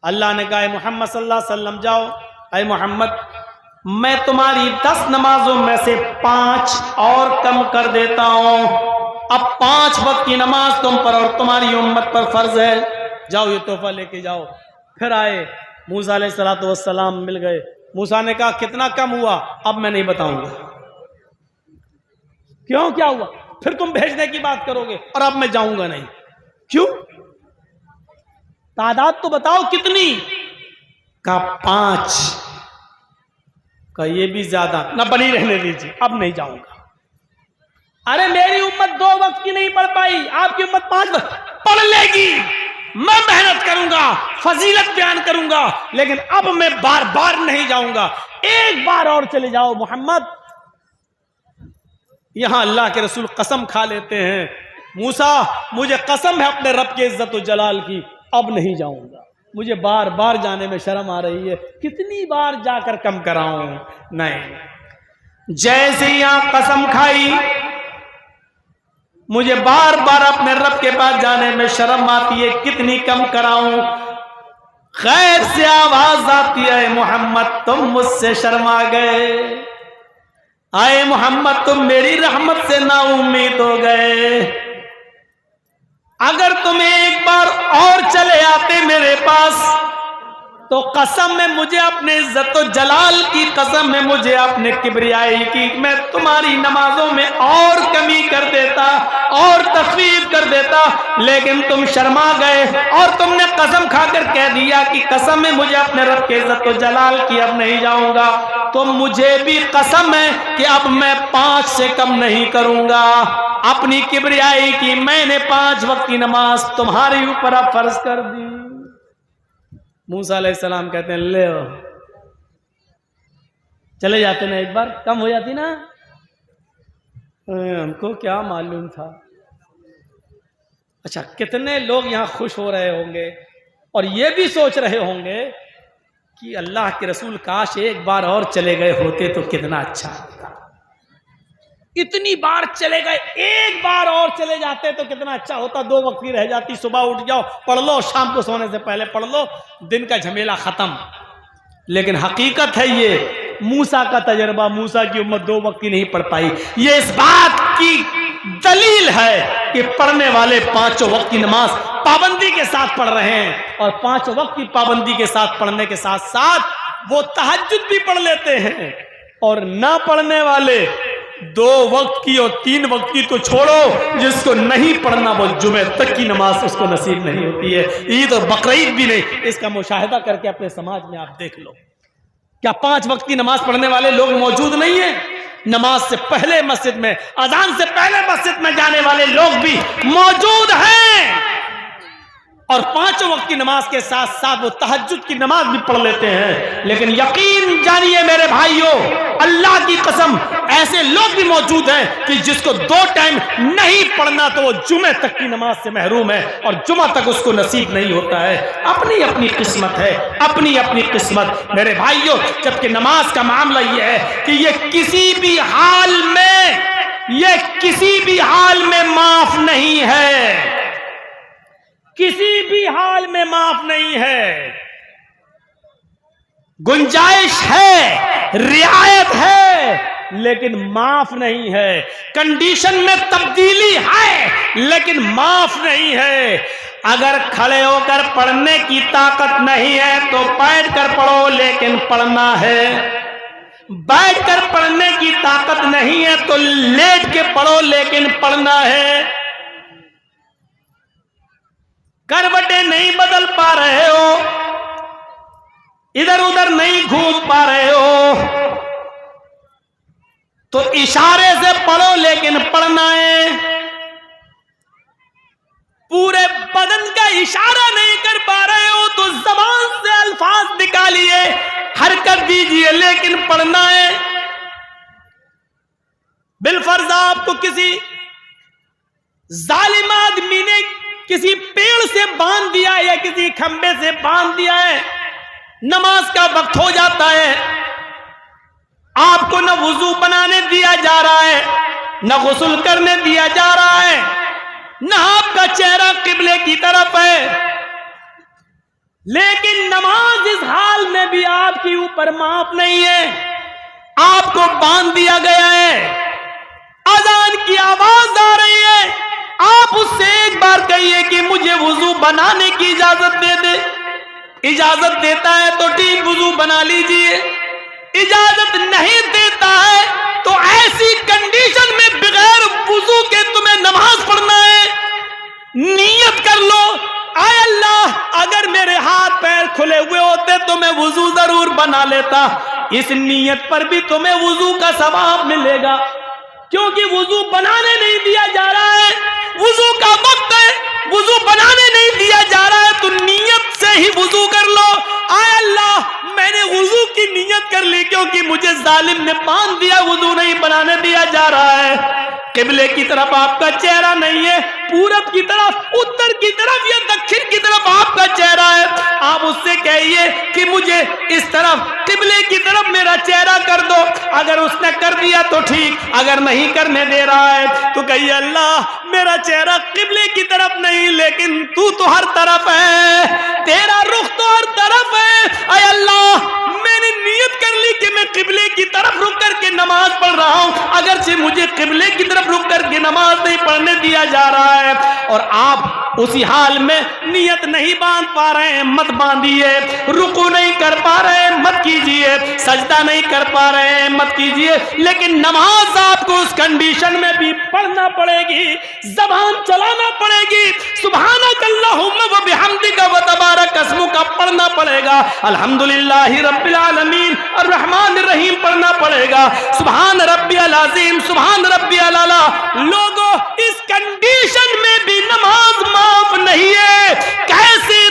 اللہ نے کہا اے محمد صلی اللہ علیہ وسلم جاؤ، اے محمد میں تمہاری 10 نمازوں میں سے 5 اور کم کر دیتا ہوں، اب 5 وقت کی نماز تم پر اور تمہاری امت پر فرض ہے، جاؤ یہ تحفہ لے کے جاؤ۔ پھر آئے موسیٰ علیہ السلام مل گئے۔ موسیٰ نے کہا کتنا کم ہوا؟ اب میں نہیں بتاؤں گا۔ کیوں؟ کیا ہوا؟ پھر تم بھیجنے کی بات کرو گے اور اب میں جاؤں گا نہیں۔ کیوں؟ تعداد تو بتاؤ کتنی؟ کہا 5۔ کہا یہ بھی زیادہ، نہ بنی رہنے دیجیے، اب نہیں جاؤں گا۔ ارے میری امت 2 وقت کی نہیں پڑھ پائی، آپ کی امت 5 وقت پڑھ لے گی، میں محنت کروں گا، فضیلت بیان کروں گا، لیکن اب میں بار بار نہیں جاؤں گا۔ ایک بار اور چلے جاؤ محمد۔ یہاں اللہ کے رسول قسم کھا لیتے ہیں، موسیٰ مجھے قسم ہے اپنے رب کے عزت و جلال کی، اب نہیں جاؤں گا، مجھے بار بار جانے میں شرم آ رہی ہے، کتنی بار جا کر کم کراؤں؟ نہیں۔ جیسے یہاں قسم کھائی مجھے بار بار اپنے رب کے پاس جانے میں شرم آتی ہے، کتنی کم کراؤں؟ غیب سے آواز آتی ہے محمد تم مجھ سے شرما گئے، اے محمد تم میری رحمت سے نا امید ہو گئے، اگر تم ایک بار اور چلے آتے میرے پاس تو قسم میں مجھے اپنے عزت و جلال کی قسم میں مجھے اپنے کبریائی کی میں تمہاری نمازوں میں اور کمی کر دیتا اور تخفیف کر دیتا، لیکن تم شرما گئے اور تم نے قسم کھا کر کہہ دیا کہ قسم میں مجھے اپنے رب کے عزت و جلال کی اب نہیں جاؤں گا، تو مجھے بھی قسم ہے کہ اب میں 5 سے کم نہیں کروں گا۔ اپنی کبریائی کی میں نے 5 وقت کی نماز تمہارے اوپر اب فرض کر دی۔ موسیٰ علیہ السلام کہتے ہیں لے چلے جاتے نا، ایک بار کم ہو جاتی نا، ہم کو کیا معلوم تھا۔ اچھا، کتنے لوگ یہاں خوش ہو رہے ہوں گے اور یہ بھی سوچ رہے ہوں گے کہ اللہ کے رسول کاش ایک بار اور چلے گئے ہوتے تو کتنا اچھا ہوتا، اتنی بار چلے گئے، ایک بار اور چلے جاتے تو کتنا اچھا ہوتا، 2 وقت کی رہ جاتی، صبح اٹھ جاؤ پڑھ لو، شام کو سونے سے پہلے پڑھ لو، دن کا جھمیلا ختم۔ لیکن حقیقت ہے یہ موسیٰ کا تجربہ، موسیٰ کی امت 2 وقت کی نہیں پڑھ پائی۔ یہ اس بات کی دلیل ہے کہ پڑھنے والے 5 وقت کی نماز پابندی کے ساتھ پڑھ رہے ہیں، اور 5 وقت کی پابندی کے ساتھ پڑھنے کے ساتھ ساتھ وہ تہجد بھی پڑھ لیتے ہیں، اور نہ پڑھنے والے 2 وقت کی اور 3 وقت کی تو چھوڑو، جس کو نہیں پڑھنا وہ جمعہ تک کی نماز اس کو نصیب نہیں ہوتی ہے، عید اور بقرعید بھی نہیں۔ اس کا مشاہدہ کر کے اپنے سماج میں آپ دیکھ لو، کیا 5 وقت کی نماز پڑھنے والے لوگ موجود نہیں ہیں؟ نماز سے پہلے مسجد میں، اذان سے پہلے مسجد میں جانے والے لوگ بھی موجود ہیں، اور 5 وقت کی نماز کے ساتھ ساتھ وہ تہجد کی نماز بھی پڑھ لیتے ہیں۔ لیکن یقین جانیے میرے بھائیوں، اللہ کی قسم ایسے لوگ بھی موجود ہیں کہ جس کو 2 ٹائم نہیں پڑھنا تو وہ جمعہ تک کی نماز سے محروم ہے، اور جمعہ تک اس کو نصیب نہیں ہوتا ہے۔ اپنی اپنی قسمت ہے، اپنی اپنی قسمت میرے بھائیوں۔ جبکہ نماز کا معاملہ یہ ہے کہ یہ کسی بھی حال میں معاف نہیں ہے، کسی بھی حال میں معاف نہیں ہے، گنجائش ہے، رعایت ہے، لیکن معاف نہیں ہے۔ کنڈیشن میں تبدیلی ہے لیکن معاف نہیں ہے۔ اگر کھڑے ہو کر پڑھنے کی طاقت نہیں ہے تو بیٹھ کر پڑھو، لیکن پڑھنا ہے۔ بیٹھ کر پڑھنے کی طاقت نہیں ہے تو لیٹ کے پڑھو، لیکن پڑھنا ہے۔ کروٹیں نہیں بدل پا رہے ہو، ادھر ادھر نہیں گھوم پا رہے ہو تو اشارے سے پڑھو، لیکن پڑھنا ہے۔ پورے بدن کا اشارہ نہیں کر پا رہے ہو تو زبان سے الفاظ نکالیے، حرکت دیجیے، لیکن پڑھنا ہے۔ بالفرض آپ کو کسی ظالم آدمی نے کسی پیڑ سے باندھ دیا ہے یا کسی کھمبے سے باندھ دیا ہے، نماز کا وقت ہو جاتا ہے، آپ کو نہ وضو بنانے دیا جا رہا ہے، نہ غسل کرنے دیا جا رہا ہے، نہ آپ کا چہرہ قبلے کی طرف ہے، لیکن نماز اس حال میں بھی آپ کے اوپر معاف نہیں ہے۔ آپ کو باندھ دیا گیا ہے، اذان کی آواز آ رہی ہے، آپ اس سے ایک بار کہیے کہ مجھے وضو بنانے کی اجازت دے دے، اجازت دیتا ہے تو ٹھیک وضو بنا لیجئے، اجازت نہیں دیتا ہے تو ایسی کنڈیشن میں بغیر وضو کے تمہیں نماز پڑھنا ہے۔ نیت کر لو، اے اللہ اگر میرے ہاتھ پیر کھلے ہوئے ہوتے تو میں وضو ضرور بنا لیتا، اس نیت پر بھی تمہیں وضو کا ثواب ملے گا، کیونکہ وضو بنانے نہیں دیا جا رہا ہے، وضو کا وقت ہے، وضو بنانے نہیں دیا جا رہا ہے تو نیت سے ہی وضو کر لو۔ اے اللہ میں نے وضو کی نیت کر لی کیونکہ مجھے ظالم نے باندھ دیا، وضو نہیں بنانے دیا جا رہا ہے۔ قبلے کی طرف آپ کا چہرہ نہیں ہے، پورب کی طرف، اتر کی طرف یا دکھن کی طرف آپ کا چہرہ ہے، آپ اس سے کہیے کہ مجھے اس طرف قبلے کی طرف میرا چہرہ کر دو، اگر اس نے کر دیا تو ٹھیک، اگر نہیں کرنے دے رہا ہے تو کہیے اللہ میرا چہرہ قبلے کی طرف نہیں لیکن تو ہر طرف ہے، تیرا رخ تو ہر طرف ہے۔ اے اللہ میں نے نیت کر لی کہ میں قبلے کی طرف رک کر کے نماز پڑھ رہا ہوں، اگرچہ مجھے قبلے کی طرف رک کر کے نماز نہیں پڑھنے دیا جا رہا ہے، اور آپ اسی حال میں نیت نہیں باندھ پا رہے ہیں، مت باندھیے، رکوع نہیں کر پا رہے ہیں مت کیجئے، سجدہ نہیں کر پا رہے ہیں مت کیجئے، لیکن نماز آپ کو اس کنڈیشن میں بھی پڑھنا پڑے گی، زبان چلانا پڑے گی، سبحانک اللہم و بحمدک و تبارک اسمک پڑھنا پڑے گا، الحمدللہ رب العالمین الرحمن الرحیم پڑھنا پڑے گا، سبحان ربی العظیم سبحان ربی الاعلی۔ لوگوں اس کنڈیشن میں بھی نماز معاف نہیں ہے، کیسے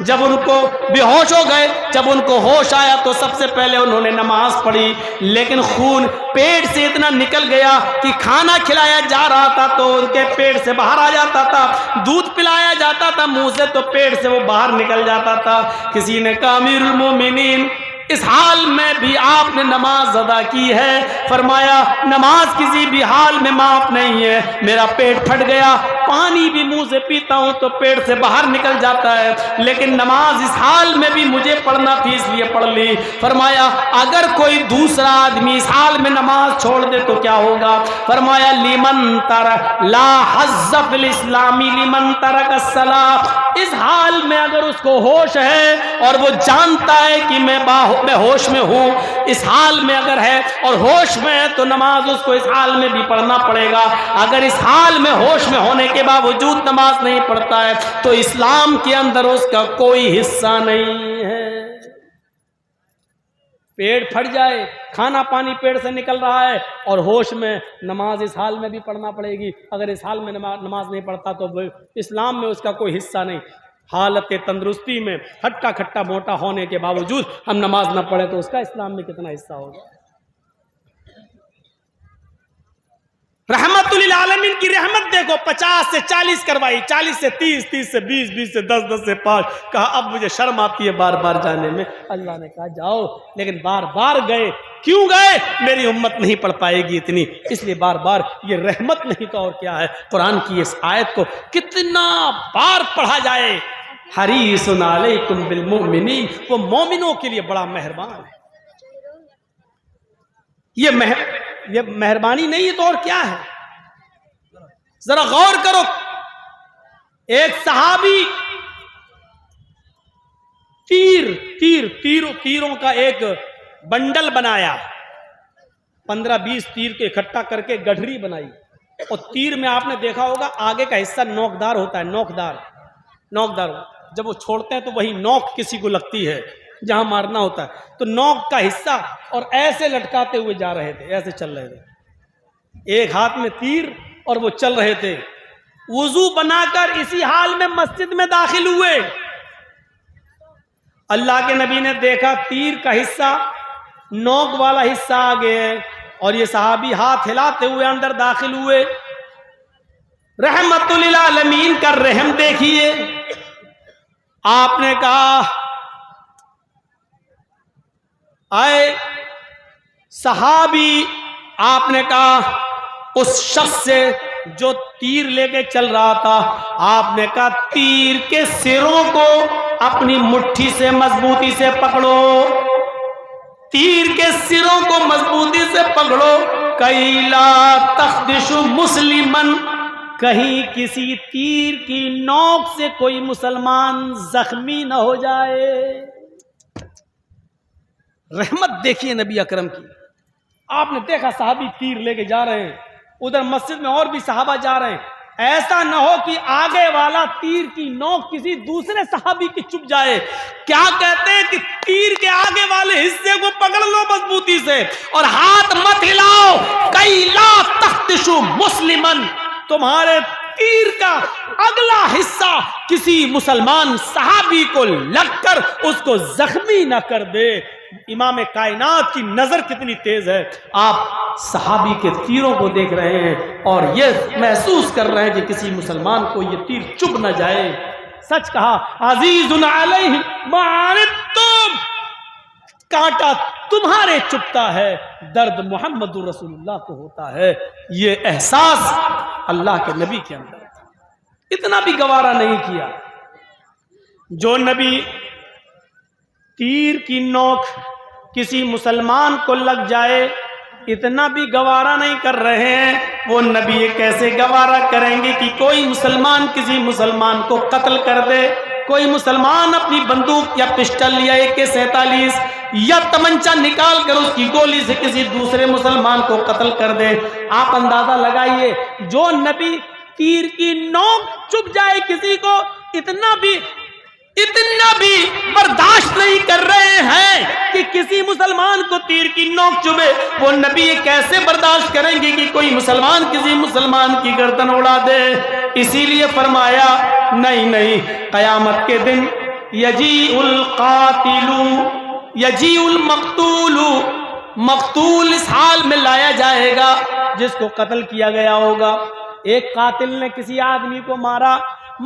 جب ان کو بے ہوش ہو گئے، جب ان کو ہوش آیا تو سب سے پہلے انہوں نے نماز پڑھی، لیکن خون پیٹ سے اتنا نکل گیا کہ کھانا کھلایا جا رہا تھا تو ان کے پیٹ سے باہر آ جاتا تھا، دودھ پلایا جاتا تھا منہ سے تو پیٹ سے وہ باہر نکل جاتا تھا۔ کسی نے کہا امیر المومنین اس حال میں بھی آپ نے نماز ادا کی ہے؟ فرمایا نماز کسی بھی حال میں معاف نہیں ہے، میرا پیٹ پھٹ گیا، پانی بھی منہ سے پیتا ہوں تو پیٹ سے باہر نکل جاتا ہے، لیکن نماز اس حال میں بھی مجھے پڑھنا تھی اس لیے پڑھ لی۔ فرمایا اگر کوئی دوسرا آدمی اس حال میں نماز چھوڑ دے تو کیا ہوگا؟ فرمایا لمن ترک لا حظ فی الاسلام لمن ترک الصلاۃ، اس حال میں اگر اس کو ہوش ہے اور وہ جانتا ہے کہ میں ہوش میں ہوں، اس حال میں اگر ہے اور ہوش میں ہے تو نماز اس کو اس حال میں بھی پڑھنا پڑے گا۔ اگر اس حال میں ہوش میں ہونے کے باوجود نماز نہیں پڑھتا ہے تو اسلام کے اندر اس کا کوئی حصہ نہیں ہے۔ پیٹ پھٹ جائے، کھانا پانی پیٹ سے نکل رہا ہے اور ہوش میں، نماز اس حال میں بھی پڑھنا پڑے گی۔ اگر اس حال میں نماز نہیں پڑھتا تو اسلام میں اس کا کوئی حصہ نہیں۔ حالت تندرستی میں ہٹا کھٹا موٹا ہونے کے باوجود ہم نماز نہ پڑھیں تو اس کا اسلام میں کتنا حصہ ہوگا؟ رحمت للعالمین کی رحمت دیکھو، 50 سے 40 کروائی، 40 سے 30، 30 سے 20، 20 سے 10، 10 سے 5۔ کہا اب مجھے شرم آتی ہے بار بار جانے میں۔ اللہ نے کہا جاؤ، لیکن بار بار گئے۔ کیوں گئے؟ میری امت نہیں پڑھ پائے گی اتنی، اس لیے بار بار۔ یہ رحمت نہیں تو اور کیا ہے؟ قرآن کی اس آیت کو کتنا بار پڑھا جائے، حریص علیکم بالمؤمنین، وہ مومنوں کے لیے بڑا مہربان ہے۔ یہ مہربانی نہیں ہے تو اور کیا ہے؟ ذرا غور کرو، ایک صحابی تیروں کا ایک بنڈل بنایا، 15-20 تیر کے اکٹھا کر کے گڑھڑی بنائی، اور تیر میں آپ نے دیکھا ہوگا آگے کا حصہ نوکدار ہوتا ہے، نوکدار جب وہ چھوڑتے ہیں تو وہی نوک کسی کو لگتی ہے جہاں مارنا ہوتا ہے، تو نوک کا حصہ، اور ایسے لٹکاتے ہوئے جا رہے تھے، ایسے چل رہے تھے، ایک ہاتھ میں تیر اور وہ چل رہے تھے۔ وضو بنا کر اسی حال میں مسجد میں داخل ہوئے، اللہ کے نبی نے دیکھا تیر کا حصہ، نوک والا حصہ آگے ہے، اور یہ صحابی ہاتھ ہلاتے ہوئے اندر داخل ہوئے۔ رحمت للعالمین کا رحم دیکھیے، آپ نے کہا آئے صحابی، آپ نے کہا اس شخص سے جو تیر لے کے چل رہا تھا، آپ نے کہا تیر کے سروں کو اپنی مٹھی سے مضبوطی سے پکڑو، تیر کے سروں کو مضبوطی سے پکڑو، کئی لا تخدش مسلمن، کہیں کسی تیر کی نوک سے کوئی مسلمان زخمی نہ ہو جائے۔ رحمت دیکھیے نبی اکرم کی۔ آپ نے دیکھا صحابی تیر لے کے جا رہے ہیں، ادھر مسجد میں اور بھی صحابہ جا رہے ہیں، ایسا نہ ہو کہ آگے والا تیر کی نوک کسی دوسرے صحابی کی چپ جائے۔ کیا کہتے ہیں کہ تیر کے آگے والے حصے کو پکڑ لو مضبوطی سے اور ہاتھ مت ہلاؤ، کئی لا تخدشوا مسلمن، تمہارے تیر کا اگلا حصہ کسی مسلمان صحابی کو لگ کر اس کو زخمی نہ کر دے۔ امام کائنات کی نظر کتنی تیز ہے، آپ صحابی کے تیروں کو دیکھ رہے ہیں اور یہ محسوس کر رہے ہیں کہ کسی مسلمان کو یہ تیر چبھ نہ جائے۔ سچ کہا، عزیز علیہ ما عنتم، کانٹا تمہارے چبھتا ہے، درد محمد رسول اللہ کو ہوتا ہے۔ یہ احساس اللہ کے نبی کے اندر تھا، اتنا بھی گوارا نہیں کیا۔ جو نبی تیر کی نوک کسی مسلمان کو لگ جائے اتنا بھی گوارا نہیں کر رہے ہیں، وہ نبی کیسے گوارا کریں گے کہ کوئی مسلمان کسی مسلمان کو قتل کر دے، کوئی مسلمان اپنی بندوق یا پسٹل یا AK-47 یا تمنچا نکال کر اس کی گولی سے کسی دوسرے مسلمان کو قتل کر دے۔ آپ اندازہ لگائیے، جو نبی تیر کی نوک چبھ جائے کسی کو اتنا بھی برداشت نہیں کر رہے ہیں کہ کسی مسلمان کو تیر کی نوک چبھے، وہ نبی کیسے برداشت کریں گے کہ کوئی مسلمان کسی مسلمان کی گردن اڑا دے؟ اسی لیے فرمایا نہیں، قیامت کے دن یجیء القاتل یجیء المقتول، مقتول اس حال میں لایا جائے گا جس کو قتل کیا گیا ہوگا۔ ایک قاتل نے کسی آدمی کو مارا،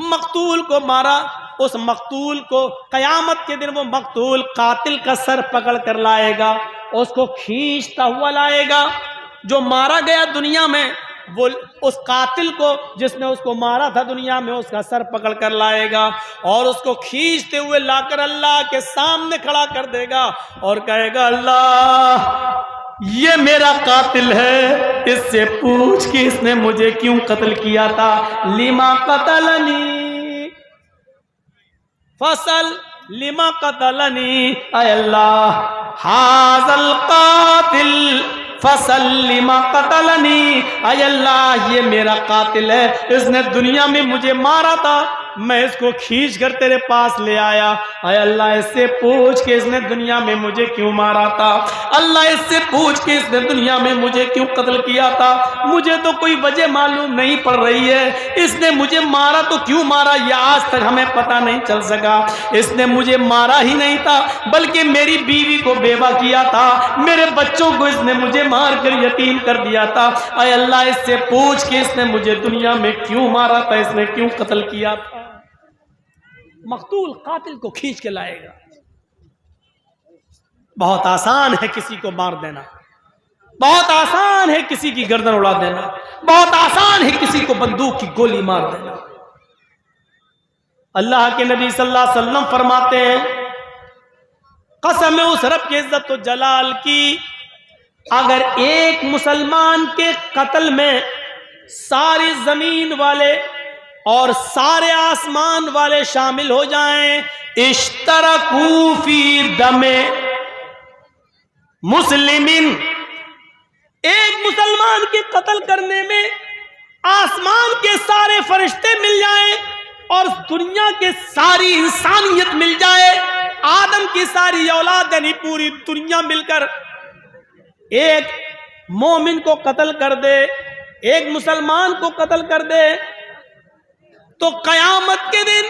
مقتول کو مارا، اس مقتول کو قیامت کے دن وہ مقتول قاتل کا سر پکڑ کر لائے گا، اس کو کھینچتا ہوا لائے گا۔ جو مارا گیا دنیا میں وہ اس قاتل کو جس نے اس کو مارا تھا دنیا میں اس کا سر پکڑ کر لائے گا اور اس کو کھینچتے ہوئے لا کر اللہ کے سامنے کھڑا کر دے گا اور کہے گا اللہ یہ میرا قاتل ہے، اس سے پوچھ کہ اس نے مجھے کیوں قتل کیا تھا، لما قتلنی فصل لما قتلنی، اے اللہ ھذا القاتل فصل لما قتلنی، اے اللہ یہ میرا قاتل ہے، اس نے دنیا میں مجھے مارا تھا، میں اس کو کھینچ کر تیرے پاس لے آیا، اے اللہ اس سے پوچھ کہ اس نے دنیا میں مجھے کیوں مارا تھا، اللہ اس سے پوچھ کہ اس نے دنیا میں مجھے کیوں قتل کیا تھا، مجھے تو کوئی وجہ معلوم نہیں پڑ رہی ہے، اس نے مجھے مارا تو کیوں مارا یہ آج تک ہمیں پتہ نہیں چل سکا، اس نے مجھے مارا ہی نہیں تھا بلکہ میری بیوی کو بیوہ کیا تھا، میرے بچوں کو اس نے مجھے مار کر یتیم کر دیا تھا، اے اللہ اس سے پوچھ کہ اس نے مجھے دنیا میں کیوں مارا تھا، اس نے کیوں قتل کیا تھا۔ مقتول قاتل کو کھینچ کے لائے گا۔ بہت آسان ہے کسی کو مار دینا، بہت آسان ہے کسی کی گردن اڑا دینا، بہت آسان ہے کسی کو بندوق کی گولی مار دینا۔ اللہ کے نبی صلی اللہ علیہ وسلم فرماتے ہیں قسم اس رب کے عزت و جلال کی، اگر ایک مسلمان کے قتل میں ساری زمین والے اور سارے آسمان والے شامل ہو جائیں، اشترکوا فی دم مسلمین، ایک مسلمان کے قتل کرنے میں آسمان کے سارے فرشتے مل جائیں اور دنیا کے ساری انسانیت مل جائے، آدم کی ساری اولاد یعنی پوری دنیا مل کر ایک مومن کو قتل کر دے، ایک مسلمان کو قتل کر دے، تو قیامت کے دن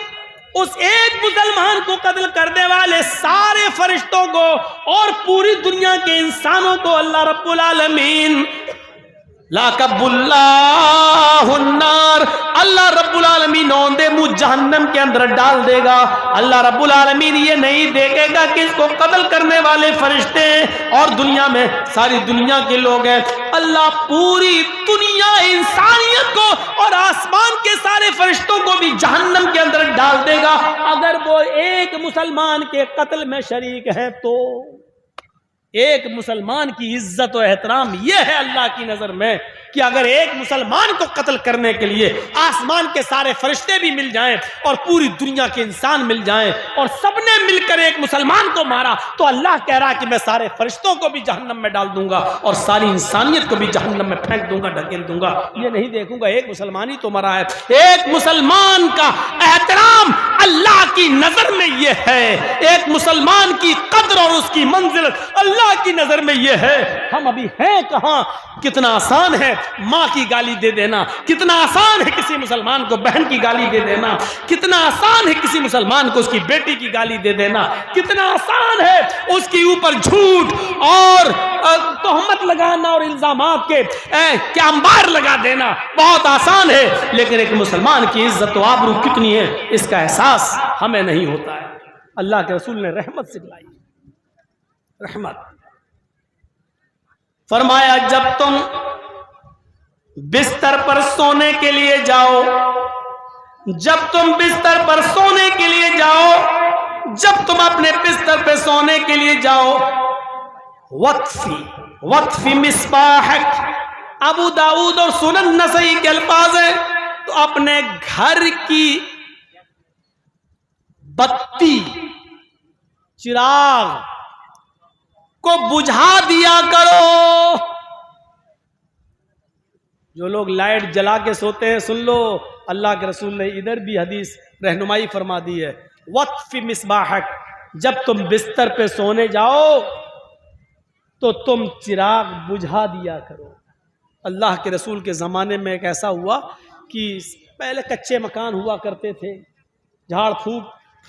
اس ایک مسلمان کو قتل کرنے والے سارے فرشتوں کو اور پوری دنیا کے انسانوں کو اللہ رب العالمین لاکب اللہ النار، اللہ رب العالمین اوندے منہ جہنم کے اندر ڈال دے گا۔ اللہ رب العالمین یہ نہیں دیکھے گا کہ اس کو قتل کرنے والے فرشتے اور دنیا میں ساری دنیا کے لوگ ہیں، اللہ پوری دنیا انسانیت کو اور آسمان کے سارے فرشتوں کو بھی جہنم کے اندر ڈال دے گا اگر وہ ایک مسلمان کے قتل میں شریک ہے تو۔ ایک مسلمان کی عزت و احترام یہ ہے اللہ کی نظر میں کہ اگر ایک مسلمان کو قتل کرنے کے لیے آسمان کے سارے فرشتے بھی مل جائیں اور پوری دنیا کے انسان مل جائیں اور سب نے مل کر ایک مسلمان کو مارا تو اللہ کہہ رہا کہ میں سارے فرشتوں کو بھی جہنم میں ڈال دوں گا اور ساری انسانیت کو بھی جہنم میں پھینک دوں گا، ڈھکیل دوں گا، یہ نہیں دیکھوں گا ایک مسلمان ہی تو مرا ہے۔ ایک مسلمان کا احترام اللہ کی نظر میں یہ ہے، ایک مسلمان کی قدر اور اس کی منزلت اللہ کی نظر میں یہ ہے۔ ہم ابھی ہیں کہاں؟ کتنا آسان ہے ماں کی گالی دے دینا، کتنا آسان ہے کسی مسلمان کو بہن کی گالی دے دینا، کتنا آسان ہے کسی مسلمان کو اس کی بیٹی کی گالی دے دینا، کتنا آسان ہے اس کے اوپر جھوٹ اور تہمت لگانا اور الزامات کے انبار لگا دینا، بہت آسان ہے، لیکن ایک مسلمان کی عزت و آبرو کتنی ہے اس کا احساس ہمیں نہیں ہوتا ہے۔ اللہ کے رسول نے رحمت سکھلائی، رحمت فرمایا جب تم بستر پر سونے کے لیے جاؤ، جب تم بستر پر سونے کے لیے جاؤ، جب تم اپنے بستر پہ سونے کے لیے جاؤ، وطفی مصباحک، ابو داؤد اور سنن نسائی کے الفاظ ہیں، تو اپنے گھر کی بتی چراغ کو بجھا دیا کرو۔ جو لوگ لائٹ جلا کے سوتے ہیں سن لو، اللہ کے رسول نے ادھر بھی حدیث رہنمائی فرما دی ہے، وطفی مصباحک، جب تم بستر پہ سونے جاؤ تو تم چراغ بجھا دیا کرو۔ اللہ کے رسول کے زمانے میں ایک ایسا ہوا کہ پہلے کچے مکان ہوا کرتے تھے، جھاڑ پھونک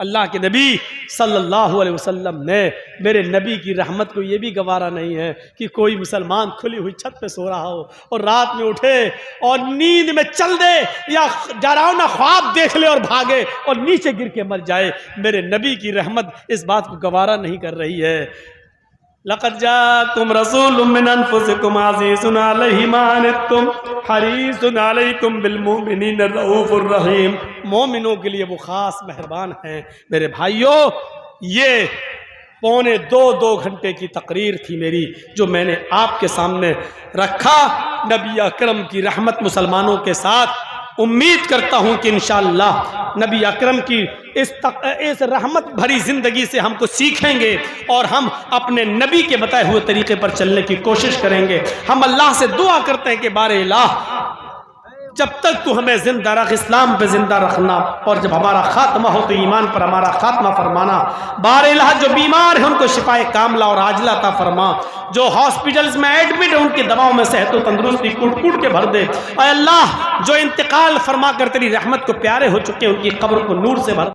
اللہ کے نبی صلی اللہ علیہ وسلم نے میرے نبی کی رحمت کو یہ بھی گوارا نہیں ہے کہ کوئی مسلمان کھلی ہوئی چھت پہ سو رہا ہو اور رات میں اٹھے اور نیند میں چل دے یا ڈراؤنا خواب دیکھ لے اور بھاگے اور نیچے گر کے مر جائے. میرے نبی کی رحمت اس بات کو گوارا نہیں کر رہی ہے. لقد جاءكم رسول من انفسكم عزيز عليه ما عنتم حريص عليكم بالمؤمنين رؤوف الرحيم. مومنوں کے لیے وہ خاص مہربان ہیں. میرے بھائیوں، یہ پونے دو گھنٹے کی تقریر تھی میری جو میں نے آپ کے سامنے رکھا. نبی اکرم کی رحمت مسلمانوں کے ساتھ. امید کرتا ہوں کہ انشاءاللہ نبی اکرم کی اس رحمت بھری زندگی سے ہم کو سیکھیں گے اور ہم اپنے نبی کے بتائے ہوئے طریقے پر چلنے کی کوشش کریں گے. ہم اللہ سے دعا کرتے ہیں کہ بار الہ جب تک تو ہمیں زندہ رکھ، اسلام پہ زندہ رکھنا، اور جب ہمارا خاتمہ ہو تو ایمان پر ہمارا خاتمہ فرمانا. بار الہ جو بیمار ہیں ان کو شفائے کاملہ اور عاجلہ عطا فرما. جو ہاسپٹلز میں ایڈمٹ ہیں ان کی دواؤں میں صحت و تندرستی کوٹ کوٹ کے بھر دے. اے اللہ، جو انتقال فرما کر تیری رحمت کو پیارے ہو چکے ہیں ان کی قبر کو نور سے بھر